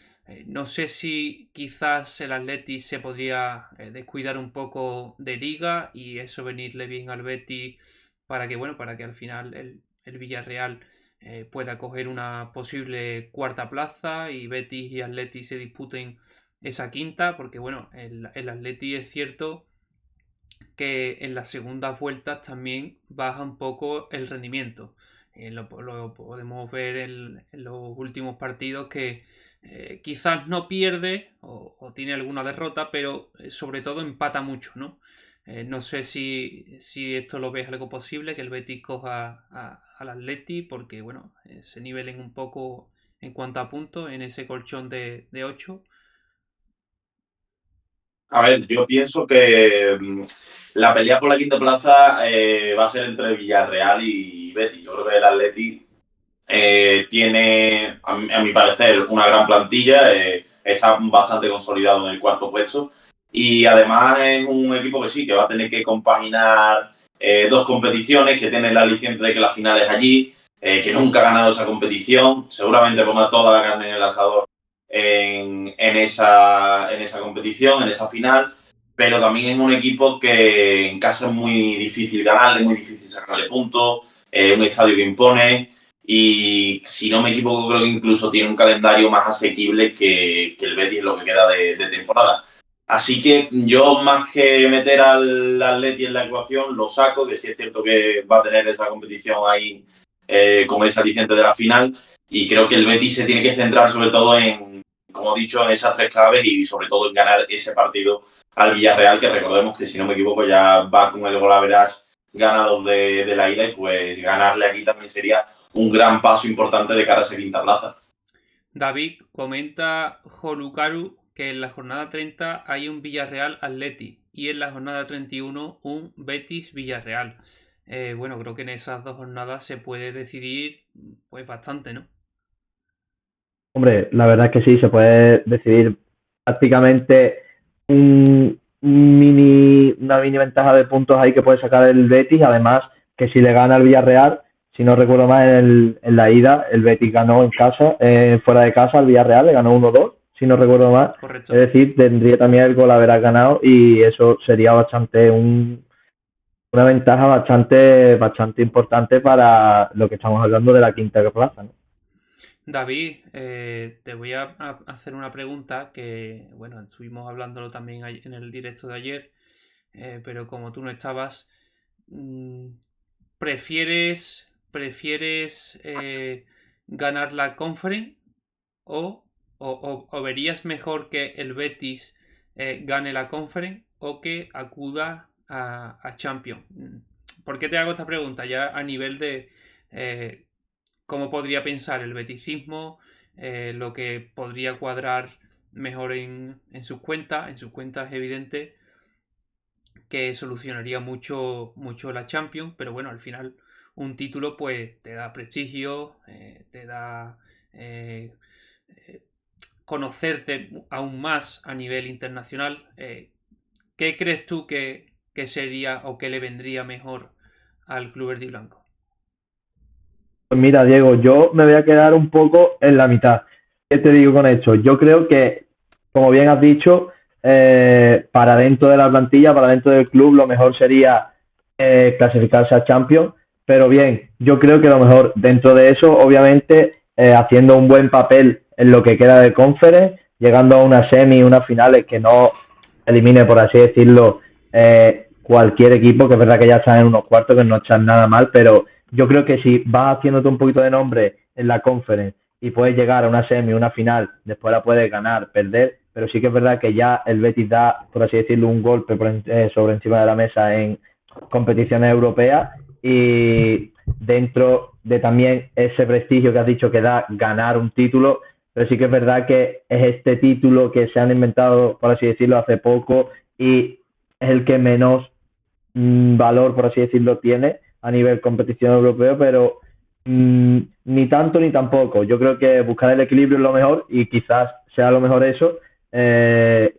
No sé si quizás el Atleti se podría descuidar un poco de liga y eso venirle bien al Betis para que, bueno, para que al final el Villarreal pueda coger una posible cuarta plaza y Betis y Atleti se disputen esa quinta, porque bueno, el Atleti es cierto que en las segundas vueltas también baja un poco el rendimiento. Lo podemos ver en los últimos partidos que quizás no pierde o tiene alguna derrota, pero sobre todo empata mucho, ¿no? No sé si esto lo ves algo posible, que el Betis coja al Atleti, porque bueno, se nivelen un poco en cuanto a puntos en ese colchón de 8. A ver, yo pienso que la pelea por la quinta plaza va a ser entre Villarreal y Betis. Yo creo que el Atleti tiene, a mi parecer, una gran plantilla, está bastante consolidado en el cuarto puesto y además es un equipo que sí, que va a tener que compaginar dos competiciones, que tiene la aliciente de que la final es allí, que nunca ha ganado esa competición, seguramente ponga toda la carne en el asador en esa competición, en esa final, pero también es un equipo que en casa es muy difícil ganarle, muy difícil sacarle puntos, un estadio que impone y si no me equivoco creo que incluso tiene un calendario más asequible que el Betis en lo que queda de temporada. Así que yo más que meter al Atleti en la ecuación lo saco, que sí es cierto que va a tener esa competición ahí con esa aliciente de la final y creo que el Betis se tiene que centrar sobre todo en, como he dicho, en esas tres claves y sobre todo en ganar ese partido al Villarreal, que recordemos que si no me equivoco ya va con el golaveraje ganador de la ida y pues ganarle aquí también sería un gran paso importante de cara a esa quinta plaza. David comenta Jolucaru que en la jornada 30 hay un Villarreal Atleti y en la jornada 31 un Betis Villarreal. Bueno, creo que en esas dos jornadas se puede decidir pues bastante, ¿no? Hombre, la verdad es que sí, se puede decidir prácticamente una mini ventaja de puntos ahí que puede sacar el Betis. Además, que si le gana el Villarreal, si no recuerdo mal, en la ida, el Betis ganó en casa, fuera de casa al Villarreal, le ganó 1-2, si no recuerdo mal. Correcto. Es decir, tendría también el gol haber ganado y eso sería bastante una ventaja bastante importante para lo que estamos hablando de la quinta plaza, ¿no? David, te voy a hacer una pregunta que, bueno, estuvimos hablándolo también en el directo de ayer, pero como tú no estabas, ¿prefieres ganar la Conference o verías mejor que el Betis gane la Conference o que acuda a Champions? ¿Por qué te hago esta pregunta? Ya a nivel de cómo podría pensar el beticismo, lo que podría cuadrar mejor en sus cuentas. En sus cuentas es evidente que solucionaría mucho la Champions, pero bueno, al final un título pues te da prestigio, te da conocerte aún más a nivel internacional. ¿Qué crees tú que sería o que le vendría mejor al Club Verde y Blanco? Pues mira, Diego, yo me voy a quedar un poco en la mitad. ¿Qué te digo con esto? Yo creo que, como bien has dicho, para dentro de la plantilla, para dentro del club, lo mejor sería clasificarse a Champions. Pero bien, yo creo que lo mejor dentro de eso, obviamente, haciendo un buen papel en lo que queda de Conference, llegando a una semi, unas finales que no elimine, por así decirlo, cualquier equipo, que es verdad que ya están en unos cuartos, que no están nada mal, pero yo creo que si vas haciéndote un poquito de nombre en la Conference y puedes llegar a una semi, una final, después la puedes ganar, perder, pero sí que es verdad que ya el Betis da, por así decirlo, un golpe sobre encima de la mesa en competiciones europeas y dentro de también ese prestigio que has dicho que da ganar un título, pero sí que es verdad que es este título que se han inventado, por así decirlo, hace poco y es el que menos valor, por así decirlo, tiene a nivel competición europeo, pero ni tanto ni tampoco. Yo creo que buscar el equilibrio es lo mejor y quizás sea lo mejor eso,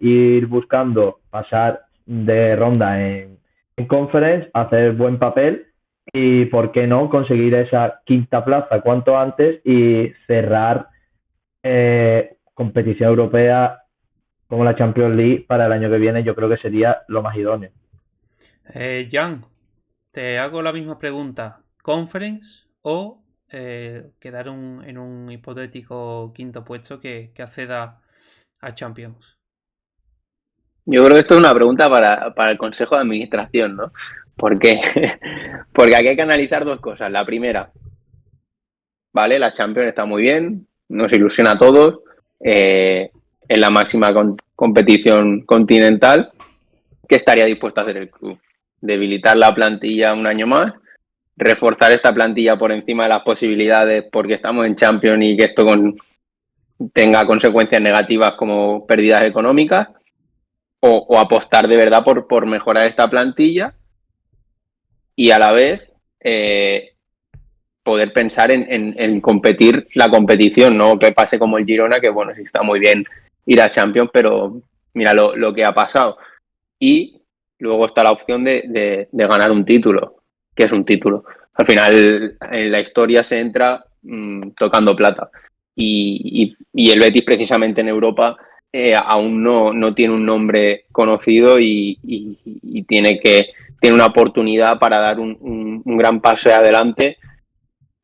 ir buscando pasar de ronda en Conference, hacer buen papel y, ¿por qué no?, conseguir esa quinta plaza cuanto antes y cerrar competición europea como la Champions League para el año que viene. Yo creo que sería lo más idóneo. Jan, te hago la misma pregunta. ¿Conference o quedar en un hipotético quinto puesto que acceda a Champions? Yo creo que esto es una pregunta para el Consejo de Administración, ¿no? ¿Por qué? Porque aquí hay que analizar dos cosas. La primera, ¿vale? La Champions está muy bien, nos ilusiona a todos, en la máxima competición continental. ¿Qué estaría dispuesto a hacer el club? Debilitar la plantilla un año más, reforzar esta plantilla por encima de las posibilidades porque estamos en Champions y que esto tenga consecuencias negativas como pérdidas económicas, o apostar de verdad por mejorar esta plantilla y a la vez poder pensar en competir la competición, no que pase como el Girona, que bueno, sí está muy bien ir a Champions, pero mira lo que ha pasado. Y luego está la opción de ganar un título, que es un título. Al final en la historia se entra tocando plata. Y el Betis precisamente en Europa aún no tiene un nombre conocido y tiene una oportunidad para dar un gran paso adelante.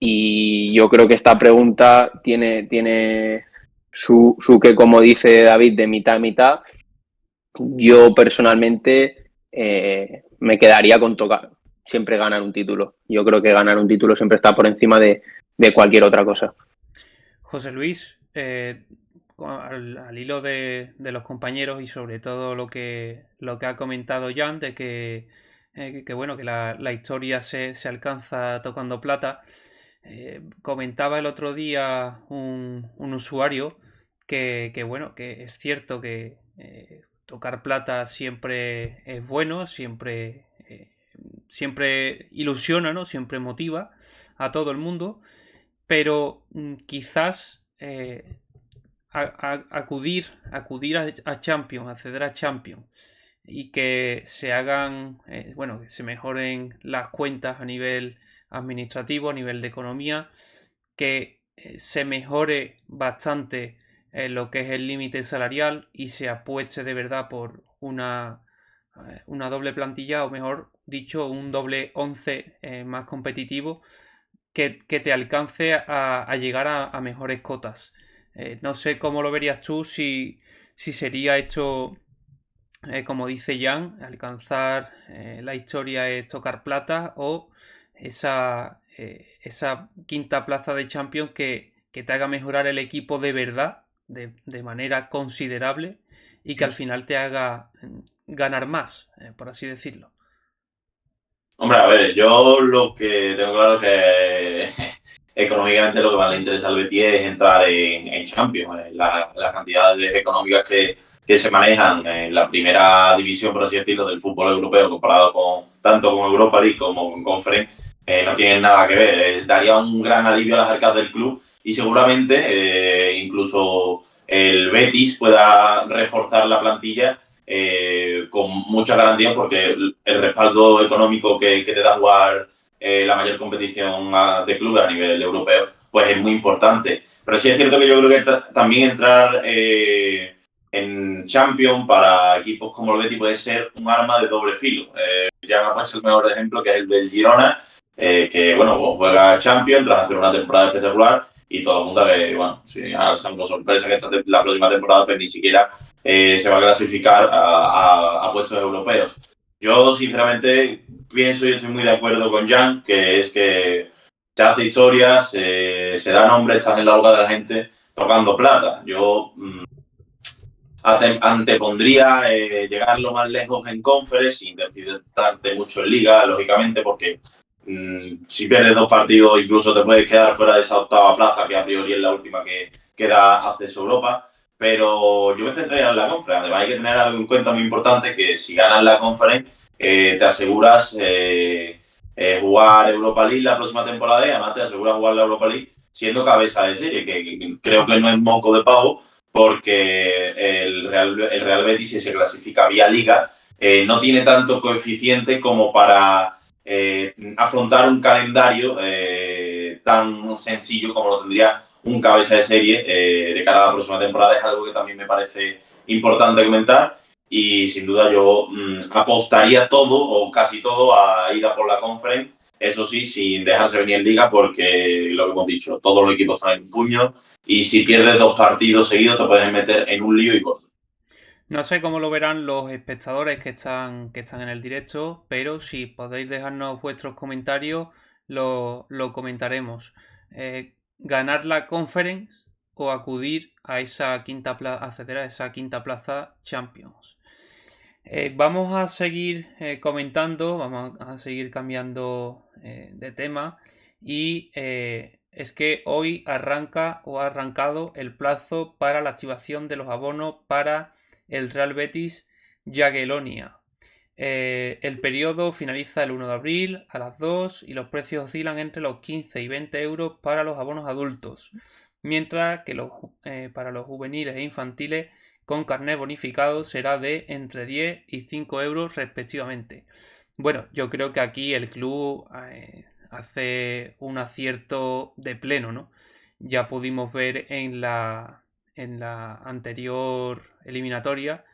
Y yo creo que esta pregunta tiene su que, como dice David, de mitad a mitad. Yo personalmente me quedaría con siempre ganar un título. Yo creo que ganar un título siempre está por encima de cualquier otra cosa. José Luis, al hilo de los compañeros y sobre todo lo que ha comentado Jan, de que bueno, que la historia se alcanza tocando plata, comentaba el otro día un usuario que bueno, que es cierto que tocar plata siempre es bueno, siempre ilusiona, ¿no? Siempre motiva a todo el mundo, pero quizás acudir a Champions, acceder a Champions y que se hagan, bueno, que se mejoren las cuentas a nivel administrativo, a nivel de economía, que se mejore bastante lo que es el límite salarial y se apueste de verdad por una doble plantilla, o mejor dicho, un doble 11 más competitivo que te alcance a llegar a mejores cotas. No sé cómo lo verías tú, si sería esto, como dice Jan, alcanzar la historia es tocar plata, o esa quinta plaza de Champions que te haga mejorar el equipo de verdad, de manera considerable, y que al final te haga ganar más, por así decirlo. Hombre, a ver, yo lo que tengo claro es que económicamente lo que más le interesa al Betis es entrar en Champions. Las cantidades económicas que se manejan en la primera división, por así decirlo, del fútbol europeo comparado tanto con Europa League como con Conference, no tienen nada que ver. Daría un gran alivio a las arcas del club y seguramente incluso el Betis pueda reforzar la plantilla con mucha garantía, porque el respaldo económico que te da jugar la mayor competición de clubes a nivel europeo, pues es muy importante. Pero sí es cierto que yo creo que también entrar en Champions para equipos como el Betis puede ser un arma de doble filo. Ya me ha puesto el mejor ejemplo, que es el del Girona, que bueno, pues juega Champions tras hacer una temporada espectacular y todo el mundo que, bueno, si salvo sorpresa que la próxima temporada pues ni siquiera se va a clasificar a puestos europeos. Yo, sinceramente, pienso y estoy muy de acuerdo con Jan, que es que se hace historias, se da nombre, estás en la boca de la gente tocando plata. Yo antepondría llegar lo más lejos en Conference sin darte mucho en Liga, lógicamente, porque si pierdes 2 partidos incluso te puedes quedar fuera de esa octava plaza, que a priori es la última que da acceso a Europa. Pero yo me centraría en la Conference. Además hay que tener algo en cuenta muy importante, que si ganas la Conference te aseguras jugar Europa League la próxima temporada, y además te aseguras jugar la Europa League siendo cabeza de serie, que creo que no es moco de pavo, porque el Real Betis, si se clasifica vía Liga, no tiene tanto coeficiente como para afrontar un calendario tan sencillo como lo tendría un cabeza de serie de cara a la próxima temporada. Es algo que también me parece importante comentar, y sin duda yo apostaría todo o casi todo a ir a por la Conference, eso sí, sin dejarse venir en Liga, porque lo que hemos dicho, todos los equipos están en puño, y si pierdes 2 partidos seguidos te puedes meter en un lío y corto. No sé cómo lo verán los espectadores que están en el directo, pero si podéis dejarnos vuestros comentarios, lo comentaremos. ¿Ganar la Conference o acudir a esa quinta plaza, acceder a esa quinta plaza Champions? Vamos a seguir comentando, vamos a seguir cambiando de tema, y es que hoy arranca o ha arrancado el plazo para la activación de los abonos para el Real Betis Jagiellonia. El periodo finaliza el 1 de abril a las 2 y los precios oscilan entre los 15 y 20 euros para los abonos adultos, mientras que para los juveniles e infantiles con carnet bonificado será de entre 10 y 5 euros respectivamente. Bueno, yo creo que aquí el club hace un acierto de pleno, ¿no? Ya pudimos ver en la anterior eliminatoria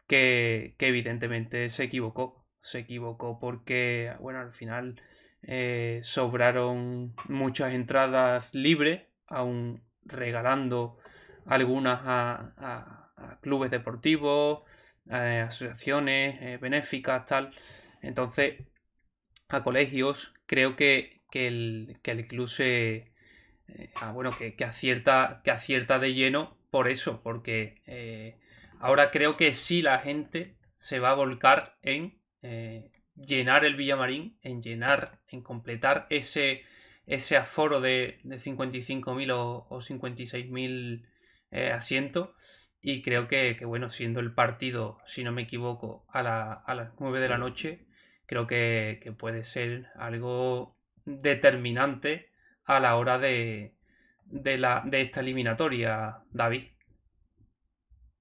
que evidentemente se equivocó. Se equivocó porque, bueno, al final sobraron muchas entradas libres, aún regalando algunas a clubes deportivos, asociaciones benéficas, tal. Entonces, a colegios, creo que el club bueno, que acierta de lleno por eso, porque ahora creo que sí la gente se va a volcar en llenar el Villamarín, en completar ese aforo de 55.000 o 56.000 asientos. Y creo que, bueno, siendo el partido, si no me equivoco, a las 9 de la noche, creo que puede ser algo determinante a la hora de esta eliminatoria, David.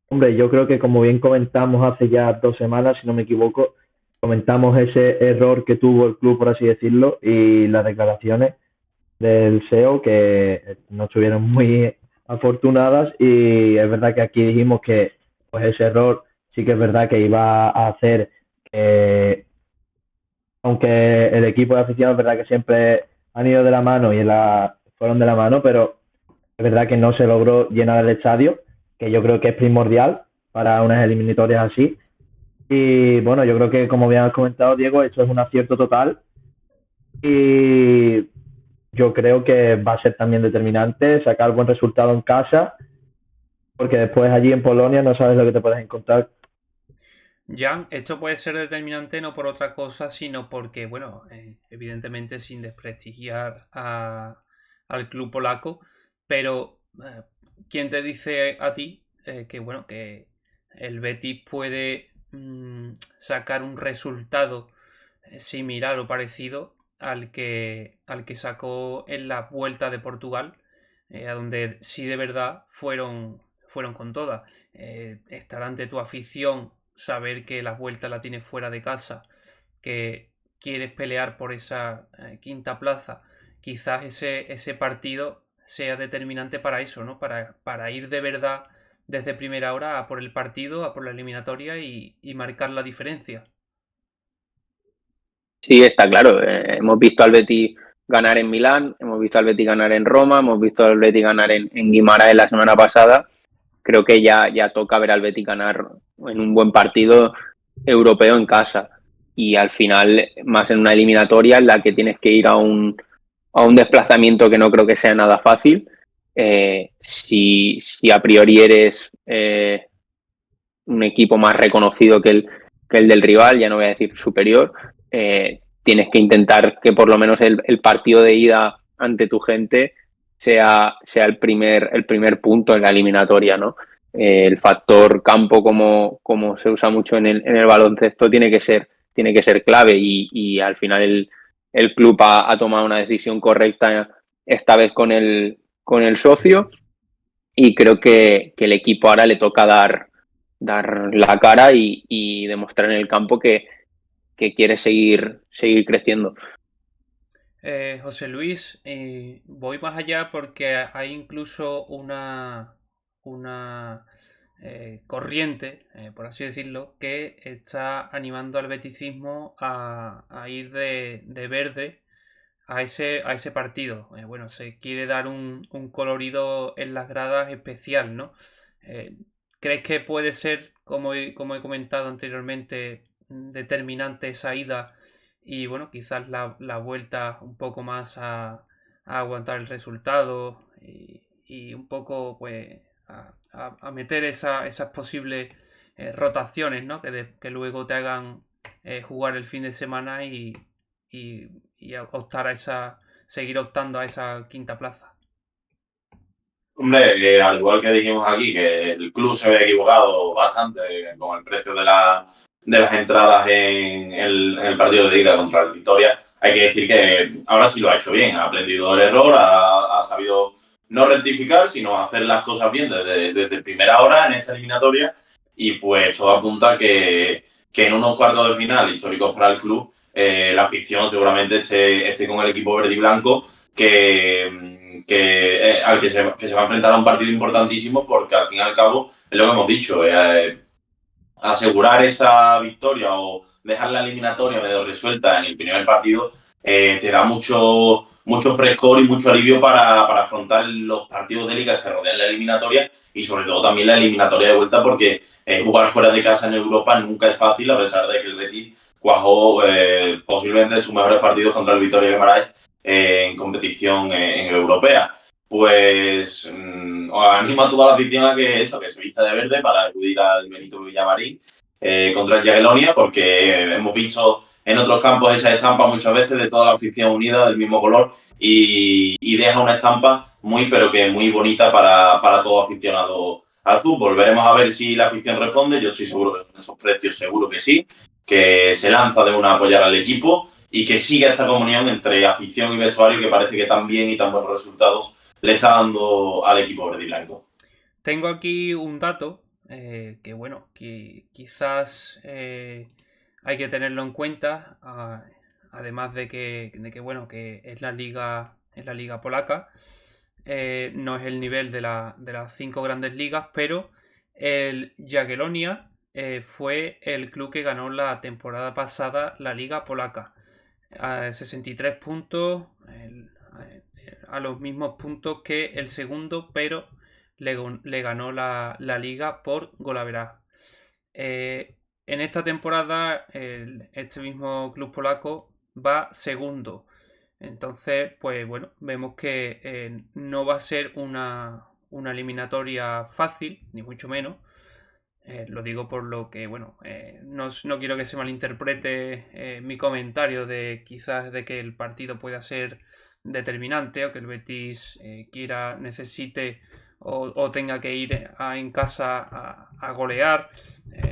Hombre, yo creo que como bien comentamos hace ya 2 semanas, si no me equivoco, comentamos ese error que tuvo el club, por así decirlo, y las declaraciones del SEO que no estuvieron muy afortunadas, y es verdad que aquí dijimos que pues ese error sí que es verdad que iba a hacer que, aunque el equipo de afición es verdad que siempre han ido de la mano y fueron de la mano, pero es verdad que no se logró llenar el estadio, que yo creo que es primordial para unas eliminatorias así. Y bueno, yo creo que como bien has comentado, Diego, esto es un acierto total, y yo creo que va a ser también determinante sacar buen resultado en casa, porque después allí en Polonia no sabes lo que te puedes encontrar. Jan, esto puede ser determinante no por otra cosa, sino porque, bueno, evidentemente sin desprestigiar al club polaco, pero ¿quién te dice a ti que, bueno, que el Betis puede sacar un resultado similar o parecido al que sacó en la Vuelta de Portugal, a donde sí de verdad fueron con todas? Estar ante tu afición, saber que la Vuelta la tienes fuera de casa, que quieres pelear por esa quinta plaza, quizás ese partido sea determinante para eso, ¿no? Para ir de verdad desde primera hora a por el partido, a por la eliminatoria y marcar la diferencia. Sí, está claro. Hemos visto al Betis ganar en Milán, hemos visto al Betis ganar en Roma, hemos visto al Betis ganar en Guimarães la semana pasada. Creo que ya toca ver al Betis ganar en un buen partido europeo en casa. y al final, más en una eliminatoria en la que tienes que ir a un desplazamiento que no creo que sea nada fácil, si a priori eres un equipo más reconocido que el del rival, ya no voy a decir superior, tienes que intentar que por lo menos el partido de ida ante tu gente sea el primer punto en la eliminatoria, ¿no? El factor campo, como se usa mucho en el baloncesto, tiene que ser clave y al final el club ha tomado una decisión correcta esta vez con el socio, y creo que el equipo ahora le toca dar la cara y demostrar en el campo que quiere seguir creciendo. José Luis, voy más allá porque hay incluso una corriente, por así decirlo, que está animando al beticismo a ir de verde a ese partido. Bueno, se quiere dar un colorido en las gradas especial, ¿no? Eh, ¿Crees que puede ser, como he comentado anteriormente, determinante esa ida y, bueno, quizás la vuelta un poco más a aguantar el resultado y un poco, pues, a meter esas posibles rotaciones, ¿no? Que luego te hagan jugar el fin de semana y optar seguir optando a esa quinta plaza? Hombre, al igual que dijimos aquí, que el club se había equivocado bastante con el precio de las entradas en el partido de ida contra el Victoria, hay que decir que ahora sí lo ha hecho bien, ha aprendido el error, ha sabido no rectificar, sino hacer las cosas bien desde primera hora en esta eliminatoria, y pues todo apunta a que en unos cuartos de final históricos para el club, la afición seguramente esté con el equipo verde y blanco, al que se va a enfrentar a un partido importantísimo, porque al fin y al cabo es lo que hemos dicho, asegurar esa victoria o dejar la eliminatoria medio resuelta en el primer partido te da mucho frescor y mucho alivio para afrontar los partidos de liga que rodean la eliminatoria, y sobre todo también la eliminatoria de vuelta, porque jugar fuera de casa en Europa nunca es fácil, a pesar de que el Betis cuajó posiblemente sus mejores partidos contra el Vitoria Guimarães en competición en europea. Pues os animo a toda la afición a que se vista de verde para acudir al Benito Villamarín contra el Jagiellonia, porque hemos visto en otros campos esa estampa muchas veces de toda la afición unida del mismo color, y deja una estampa pero que muy bonita para todo aficionado al fútbol. Veremos a ver si la afición responde. Yo estoy seguro que con esos precios seguro que sí, que se lanza de una a apoyar al equipo y que siga esta comunión entre afición y vestuario, que parece que tan bien y tan buenos resultados le está dando al equipo verde y blanco. Tengo aquí un dato que, bueno, que quizás hay que tenerlo en cuenta, además de que, bueno, que es la liga polaca. No es el nivel de las 5 grandes ligas, pero el Jagiellonia fue el club que ganó la temporada pasada la liga polaca. 63 puntos, a los mismos puntos que el segundo, pero le ganó la liga por golaveraje. En esta temporada este mismo club polaco va segundo. Entonces, pues bueno, vemos que no va a ser una eliminatoria fácil, ni mucho menos. Lo digo por lo que, bueno, no quiero que se malinterprete mi comentario de quizás de que el partido pueda ser determinante, o que el Betis necesite o tenga que ir en casa a golear.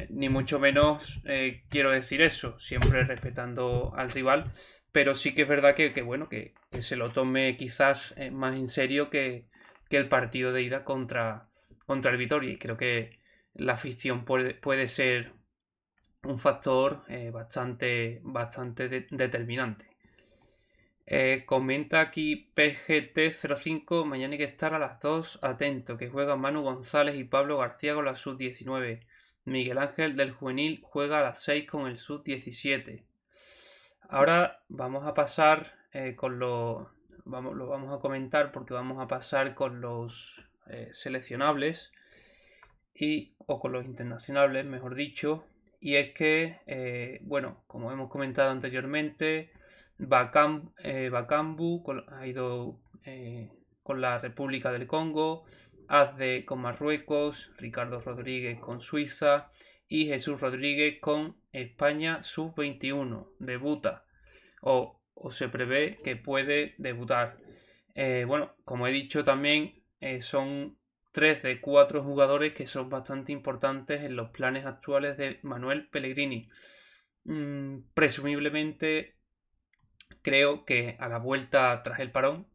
Ni mucho menos quiero decir eso, siempre respetando al rival, pero sí que es verdad bueno, que se lo tome quizás más en serio que el partido de ida contra el Vitoria, y creo que la afición puede ser un factor bastante determinante. Comenta aquí PGT05: mañana hay que estar a las 2 atento, que juegan Manu González y Pablo García con la sub-19. Miguel Ángel del juvenil juega a las 6 con el sub-17. Ahora vamos a pasar lo vamos a comentar, porque vamos a pasar con los seleccionables o con los internacionales, mejor dicho. y es que, bueno, como hemos comentado anteriormente, Bakambu ha ido con la República del Congo, Azde con Marruecos, Ricardo Rodríguez con Suiza y Jesús Rodríguez con España sub-21. Debuta o se prevé que puede debutar. Bueno, como he dicho también, son 3 de 4 jugadores que son bastante importantes en los planes actuales de Manuel Pellegrini. Presumiblemente creo que a la vuelta tras el parón,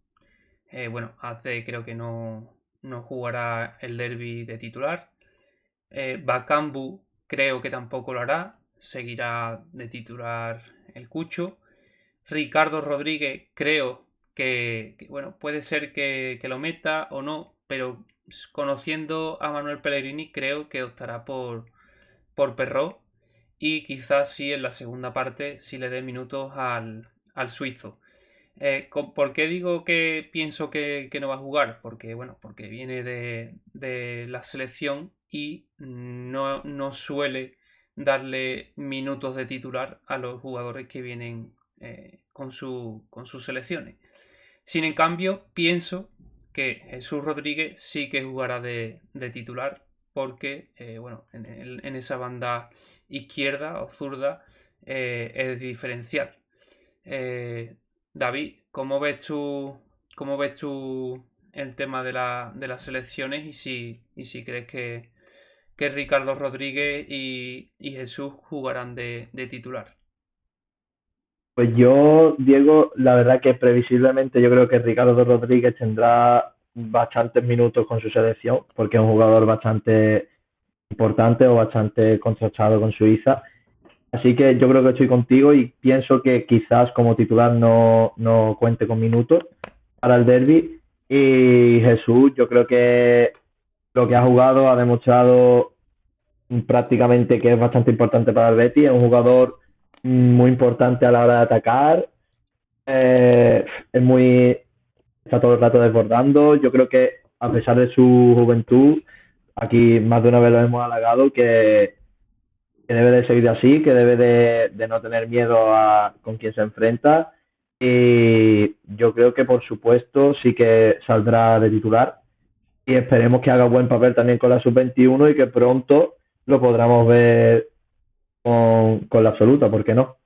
bueno, creo que no jugará el derbi de titular. Bakambu creo que tampoco lo hará, seguirá de titular el Cucho. Ricardo Rodríguez creo que, bueno, puede ser que lo meta o no, pero conociendo a Manuel Pellegrini creo que optará por Perró y quizás sí en la segunda parte sí le dé minutos al suizo. ¿Por qué digo que pienso que no va a jugar? Porque, bueno, porque viene de la selección y no suele darle minutos de titular a los jugadores que vienen con sus selecciones. Sin en cambio, pienso que Jesús Rodríguez sí que jugará de titular porque, bueno, en esa banda izquierda o zurda es diferencial. David, cómo ves tú el tema de las selecciones y si crees que Ricardo Rodríguez y Jesús jugarán de titular? Pues yo, Diego, la verdad que previsiblemente yo creo que Ricardo Rodríguez tendrá bastantes minutos con su selección, porque es un jugador bastante importante o bastante contrastado con Suiza. Así que yo creo que estoy contigo y pienso que quizás como titular no cuente con minutos para el derby. Y Jesús, yo creo que lo que ha jugado ha demostrado prácticamente que es bastante importante para el Betis. Es un jugador muy importante a la hora de atacar. Es muy está todo el rato desbordando. Yo creo que a pesar de su juventud, aquí más de una vez lo hemos halagado, que debe de seguir así, que debe de no tener miedo con quien se enfrenta. Y yo creo que por supuesto sí que saldrá de titular y esperemos que haga buen papel también con la sub-21 y que pronto lo podamos ver con la absoluta, ¿por qué no?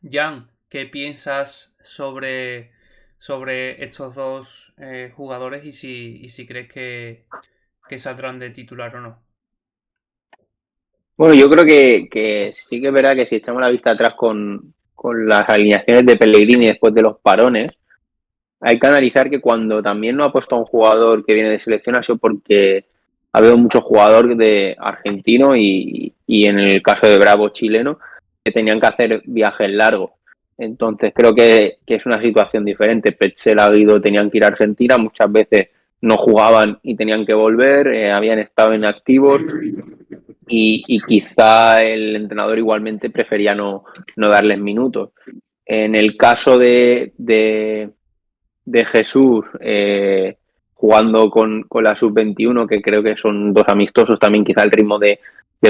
Jan, ¿qué piensas sobre estos dos jugadores y si crees que saldrán de titular o no? Bueno, yo creo que sí que es verdad que si echamos la vista atrás con las alineaciones de Pellegrini después de los parones, hay que analizar que cuando también no ha puesto a un jugador que viene de selección ha sido porque ha habido muchos jugadores de argentino y en el caso de Bravo chileno que tenían que hacer viajes largos. Entonces creo que es una situación diferente. Petzl ha ido, tenían que ir a Argentina, muchas veces no jugaban y tenían que volver, habían estado inactivos y quizá el entrenador igualmente prefería no darles minutos. En el caso de Jesús jugando con la sub-21, que creo que son dos amistosos, también quizá el ritmo de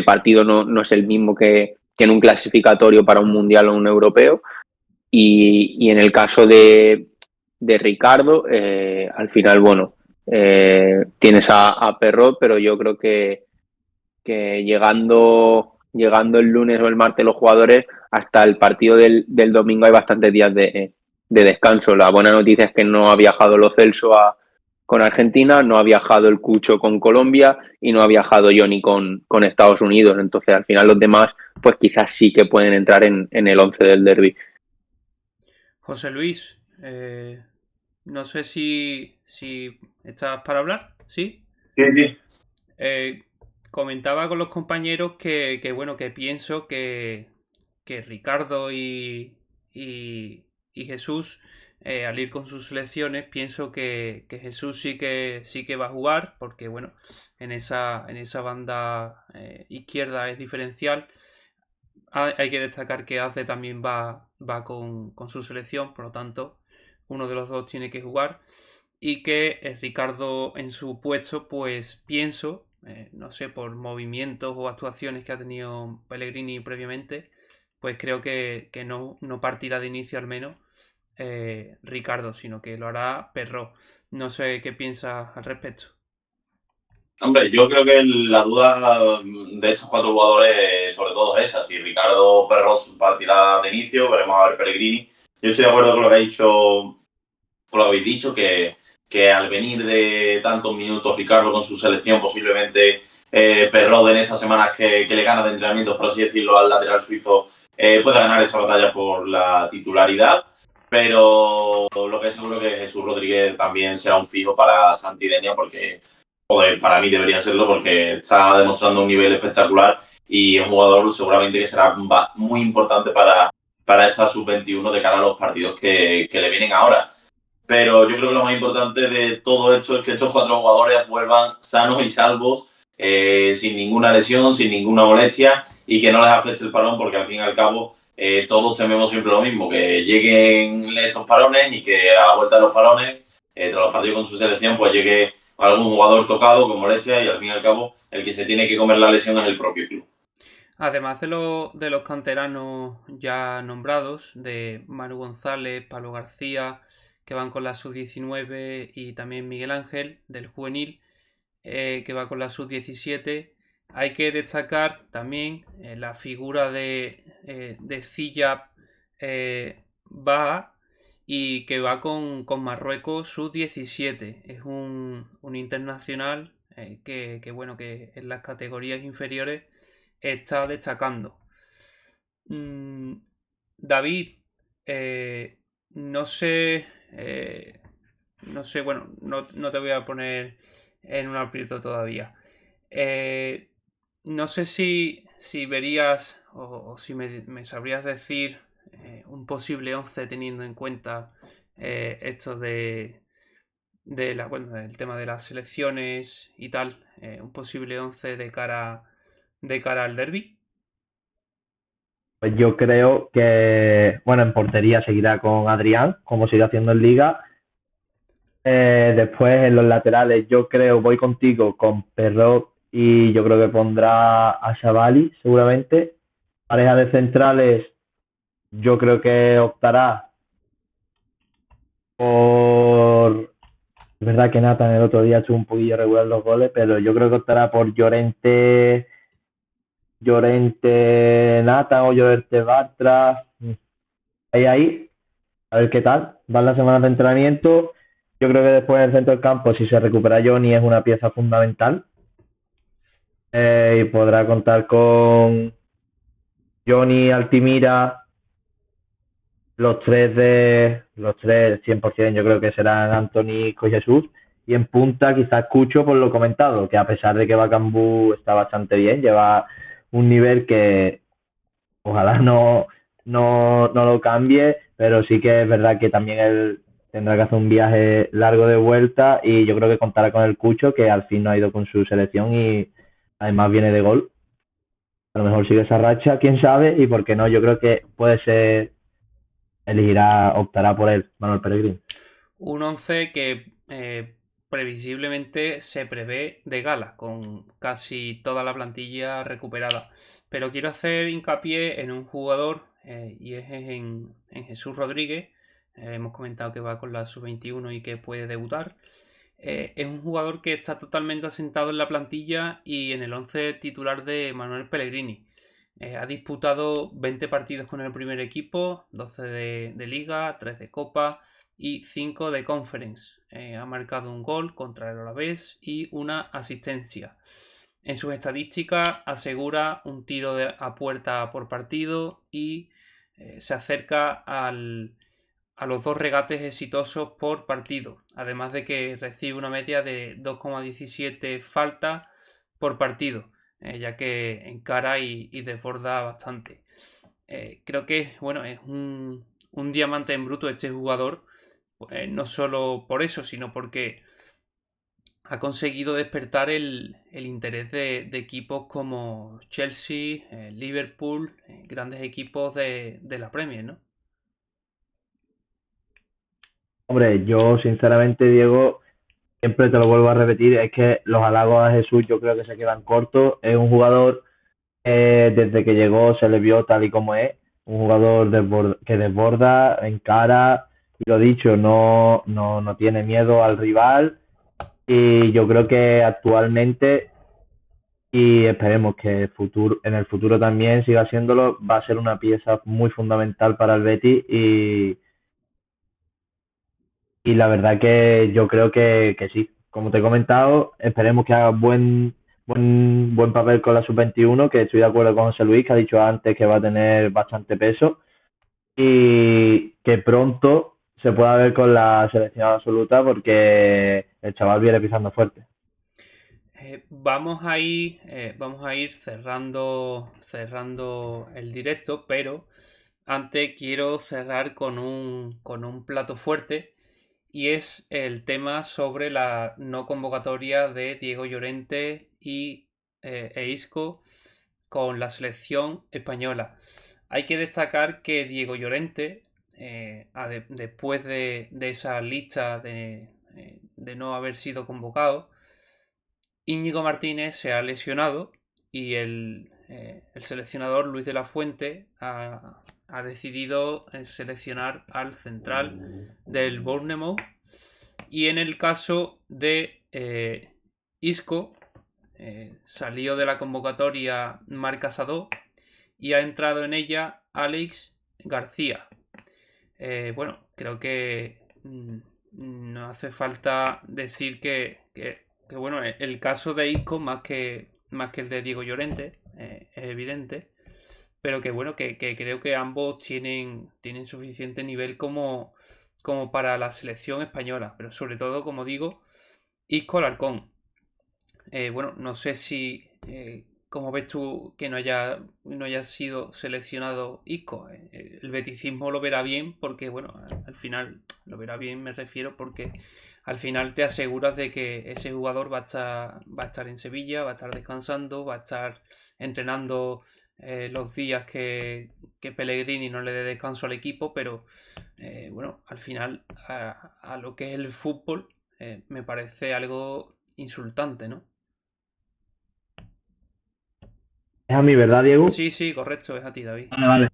partido no es el mismo que en un clasificatorio para un mundial o un europeo. Y en el caso de Ricardo, al final, bueno, tienes a Perrot, pero yo creo que llegando el lunes o el martes los jugadores, hasta el partido del domingo hay bastantes días de descanso. La buena noticia es que no ha viajado Lo Celso con Argentina, no ha viajado el Cucho con Colombia y no ha viajado Johnny con Estados Unidos. Entonces, al final los demás, pues quizás sí que pueden entrar en el 11 del derbi. José Luis, no sé si estás para hablar, ¿sí? Sí. Comentaba con los compañeros que bueno, que pienso que Ricardo y Jesús, al ir con sus selecciones, pienso que Jesús sí que va a jugar, porque bueno, en esa banda izquierda es diferencial. Hay que destacar que Azde también va con su selección, por lo tanto, uno de los dos tiene que jugar. Y que Ricardo en su puesto, pues pienso no sé, por movimientos o actuaciones que ha tenido Pellegrini previamente, pues creo que no partirá de inicio al menos Ricardo, sino que lo hará Perro. No sé qué piensas al respecto. Hombre, yo creo que la duda de estos cuatro jugadores, sobre todo es esa. Si Ricardo Perros partirá de inicio, veremos a ver Pellegrini. Yo estoy de acuerdo con lo que ha dicho, con lo que habéis dicho, que al venir de tantos minutos Ricardo con su selección, posiblemente Perrot en estas semanas que le gana de entrenamientos, por así decirlo, al lateral suizo, pueda ganar esa batalla por la titularidad. Pero lo que es seguro que Jesús Rodríguez también será un fijo para Santidenia, porque joder, para mí debería serlo porque está demostrando un nivel espectacular y es un jugador seguramente que será muy importante para esta sub-21 de cara a los partidos que le vienen ahora. Pero yo creo que lo más importante de todo esto es que estos cuatro jugadores vuelvan sanos y salvos, sin ninguna lesión, sin ninguna molestia y que no les afecte el parón, porque al fin y al cabo todos tememos siempre lo mismo, que lleguen estos parones y que a la vuelta de los parones, tras los partidos con su selección, pues llegue algún jugador tocado con molestia y al fin y al cabo el que se tiene que comer la lesión es el propio club. Además de los canteranos ya nombrados, de Manu González, Pablo García, que van con la sub-19, y también Miguel Ángel, del juvenil, que va con la sub-17, hay que destacar también la figura de Ziyad Baha, y que va con Marruecos sub-17. Es un internacional bueno, que en las categorías inferiores está destacando. David, no sé, no sé, bueno, no te voy a poner en un aprieto todavía. No sé si verías o si me sabrías decir un posible 11 teniendo en cuenta esto bueno, del tema de las selecciones y tal, un posible 11 de cara al derby. Pues yo creo que, bueno, en portería seguirá con Adrián, como sigue haciendo en Liga. Después en los laterales, yo creo, voy contigo con Perrot y yo creo que pondrá a Savali, seguramente. Pareja de centrales, yo creo que optará por. Es verdad que Nathan el otro día estuvo un poquillo regular los goles, pero yo creo que optará por Llorente Nathan o Llorente Bartra. Ahí, a ver qué tal. Van las semanas de entrenamiento. Yo creo que después en el centro del campo, si se recupera Johnny, es una pieza fundamental. Y podrá contar con Johnny, Altimira, los tres 100%, yo creo que serán Anthony y Jesús. Y en punta quizás Cucho por lo comentado, que a pesar de que Bakambu está bastante bien, lleva un nivel que ojalá no lo cambie, pero sí que es verdad que también él tendrá que hacer un viaje largo de vuelta y yo creo que contará con el Cucho, que al fin no ha ido con su selección y además viene de gol. A lo mejor sigue esa racha, quién sabe, y por qué no, yo creo que puede ser, optará por él, Manuel Pellegrini. Un 11 que previsiblemente se prevé de gala, con casi toda la plantilla recuperada. Pero quiero hacer hincapié en un jugador, y es en Jesús Rodríguez. Hemos comentado que va con la sub-21 y que puede debutar. Es un jugador que está totalmente asentado en la plantilla y en el 11 titular de Manuel Pellegrini. Ha disputado 20 partidos con el primer equipo, 12 de Liga, 3 de Copa y 5 de Conference. Ha marcado un gol contra el Alavés y una asistencia. En sus estadísticas asegura un tiro a puerta por partido y se acerca a los 2 regates exitosos por partido, además de que recibe una media de 2,17 faltas por partido, ya que encara y desborda bastante. Creo que bueno, es un diamante en bruto este jugador, no solo por eso, sino porque ha conseguido despertar el interés de equipos como Chelsea, Liverpool, grandes equipos de la Premier, ¿no? Hombre, yo sinceramente, Diego, siempre te lo vuelvo a repetir, es que los halagos a Jesús yo creo que se quedan cortos. Es un jugador, desde que llegó se le vio tal y como es, un jugador que desborda, encara, y lo dicho, no tiene miedo al rival. Y yo creo que actualmente, y esperemos que en el futuro también siga siéndolo, va a ser una pieza muy fundamental para el Betis. Y la verdad que yo creo que sí. Como te he comentado, esperemos que haga buen papel con la sub-21, que estoy de acuerdo con José Luis, que ha dicho antes que va a tener bastante peso, y que pronto se pueda ver con la selección absoluta, porque el chaval viene pisando fuerte. Vamos a ir cerrando el directo, pero antes quiero cerrar con un plato fuerte, y es el tema sobre la no convocatoria de Diego Llorente e Isco con la selección española. Hay que destacar que Diego Llorente, después de esa lista de no haber sido convocado, Íñigo Martínez se ha lesionado y el seleccionador Luis de la Fuente ha decidido seleccionar al central del Bournemouth. Y en el caso de Isco, salió de la convocatoria Marc Casado y ha entrado en ella Alex García. Bueno, creo que no hace falta decir que bueno, el caso de Isco, más que el de Diego Llorente, es evidente, pero que bueno, que creo que ambos tienen suficiente nivel como para la selección española, pero sobre todo, como digo, Isco Alarcón. Bueno, no sé si, como ves tú que no haya sido seleccionado Isco. El beticismo lo verá bien porque, bueno, al final lo verá bien, me refiero, porque al final te aseguras de que ese jugador va a estar en Sevilla, va a estar descansando, va a estar entrenando los días que Pellegrini no le dé descanso al equipo, pero bueno, al final a lo que es el fútbol me parece algo insultante, ¿no? ¿Es a mí, verdad, Diego? Sí, correcto, es a ti, David. Vale.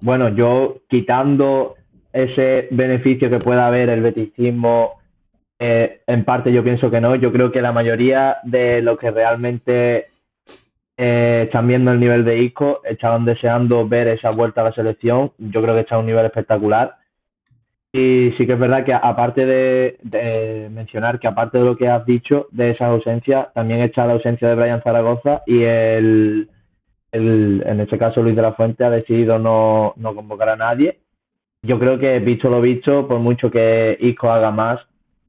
Bueno, yo quitando ese beneficio que pueda haber el beticismo, en parte yo pienso que no. Yo creo que la mayoría de los que realmente están viendo el nivel de Isco estaban deseando ver esa vuelta a la selección. Yo creo que está a un nivel espectacular. Y sí que es verdad que aparte de mencionar que aparte de lo que has dicho de esas ausencias, también está la ausencia de Brian Zaragoza y en este caso Luis de la Fuente ha decidido no convocar a nadie. Yo creo que, visto lo visto, por mucho que Isco haga más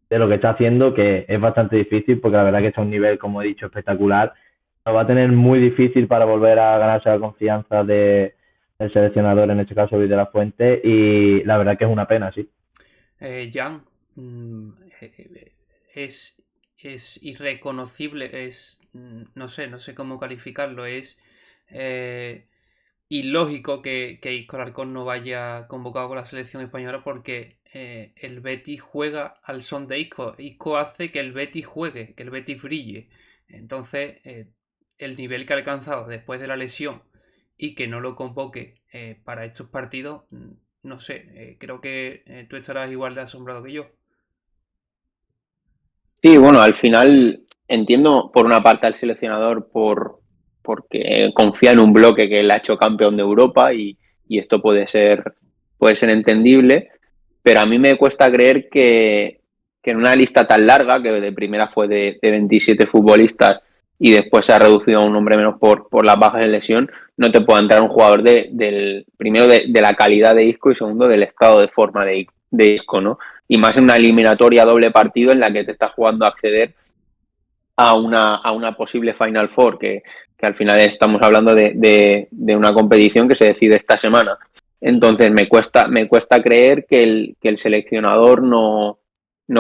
de lo que está haciendo, que es bastante difícil, porque la verdad que está a un nivel, como he dicho, espectacular, lo va a tener muy difícil para volver a ganarse la confianza del seleccionador, en este caso Luis de la Fuente, y la verdad que es una pena, sí. Jan, es irreconocible, no sé cómo calificarlo, es ilógico que Isco Alarcón no vaya convocado con la selección española, porque el Betis juega al son de Isco. Isco hace que el Betis juegue, que el Betis brille. Entonces, el nivel que ha alcanzado después de la lesión y que no lo convoque para estos partidos, no sé, creo que tú estarás igual de asombrado que yo. Sí, bueno, al final entiendo por una parte al seleccionador porque confía en un bloque que le ha hecho campeón de Europa y esto puede ser entendible, pero a mí me cuesta creer que en una lista tan larga, que de primera fue de 27 futbolistas y después se ha reducido a un nombre menos por las bajas de lesión, no te pueda entrar un jugador primero de la calidad de Isco y segundo del estado de forma de Isco, ¿no? Y más en una eliminatoria doble partido en la que te estás jugando a acceder a una posible Final Four, que al final estamos hablando de una competición que se decide esta semana. Entonces me cuesta creer que el seleccionador no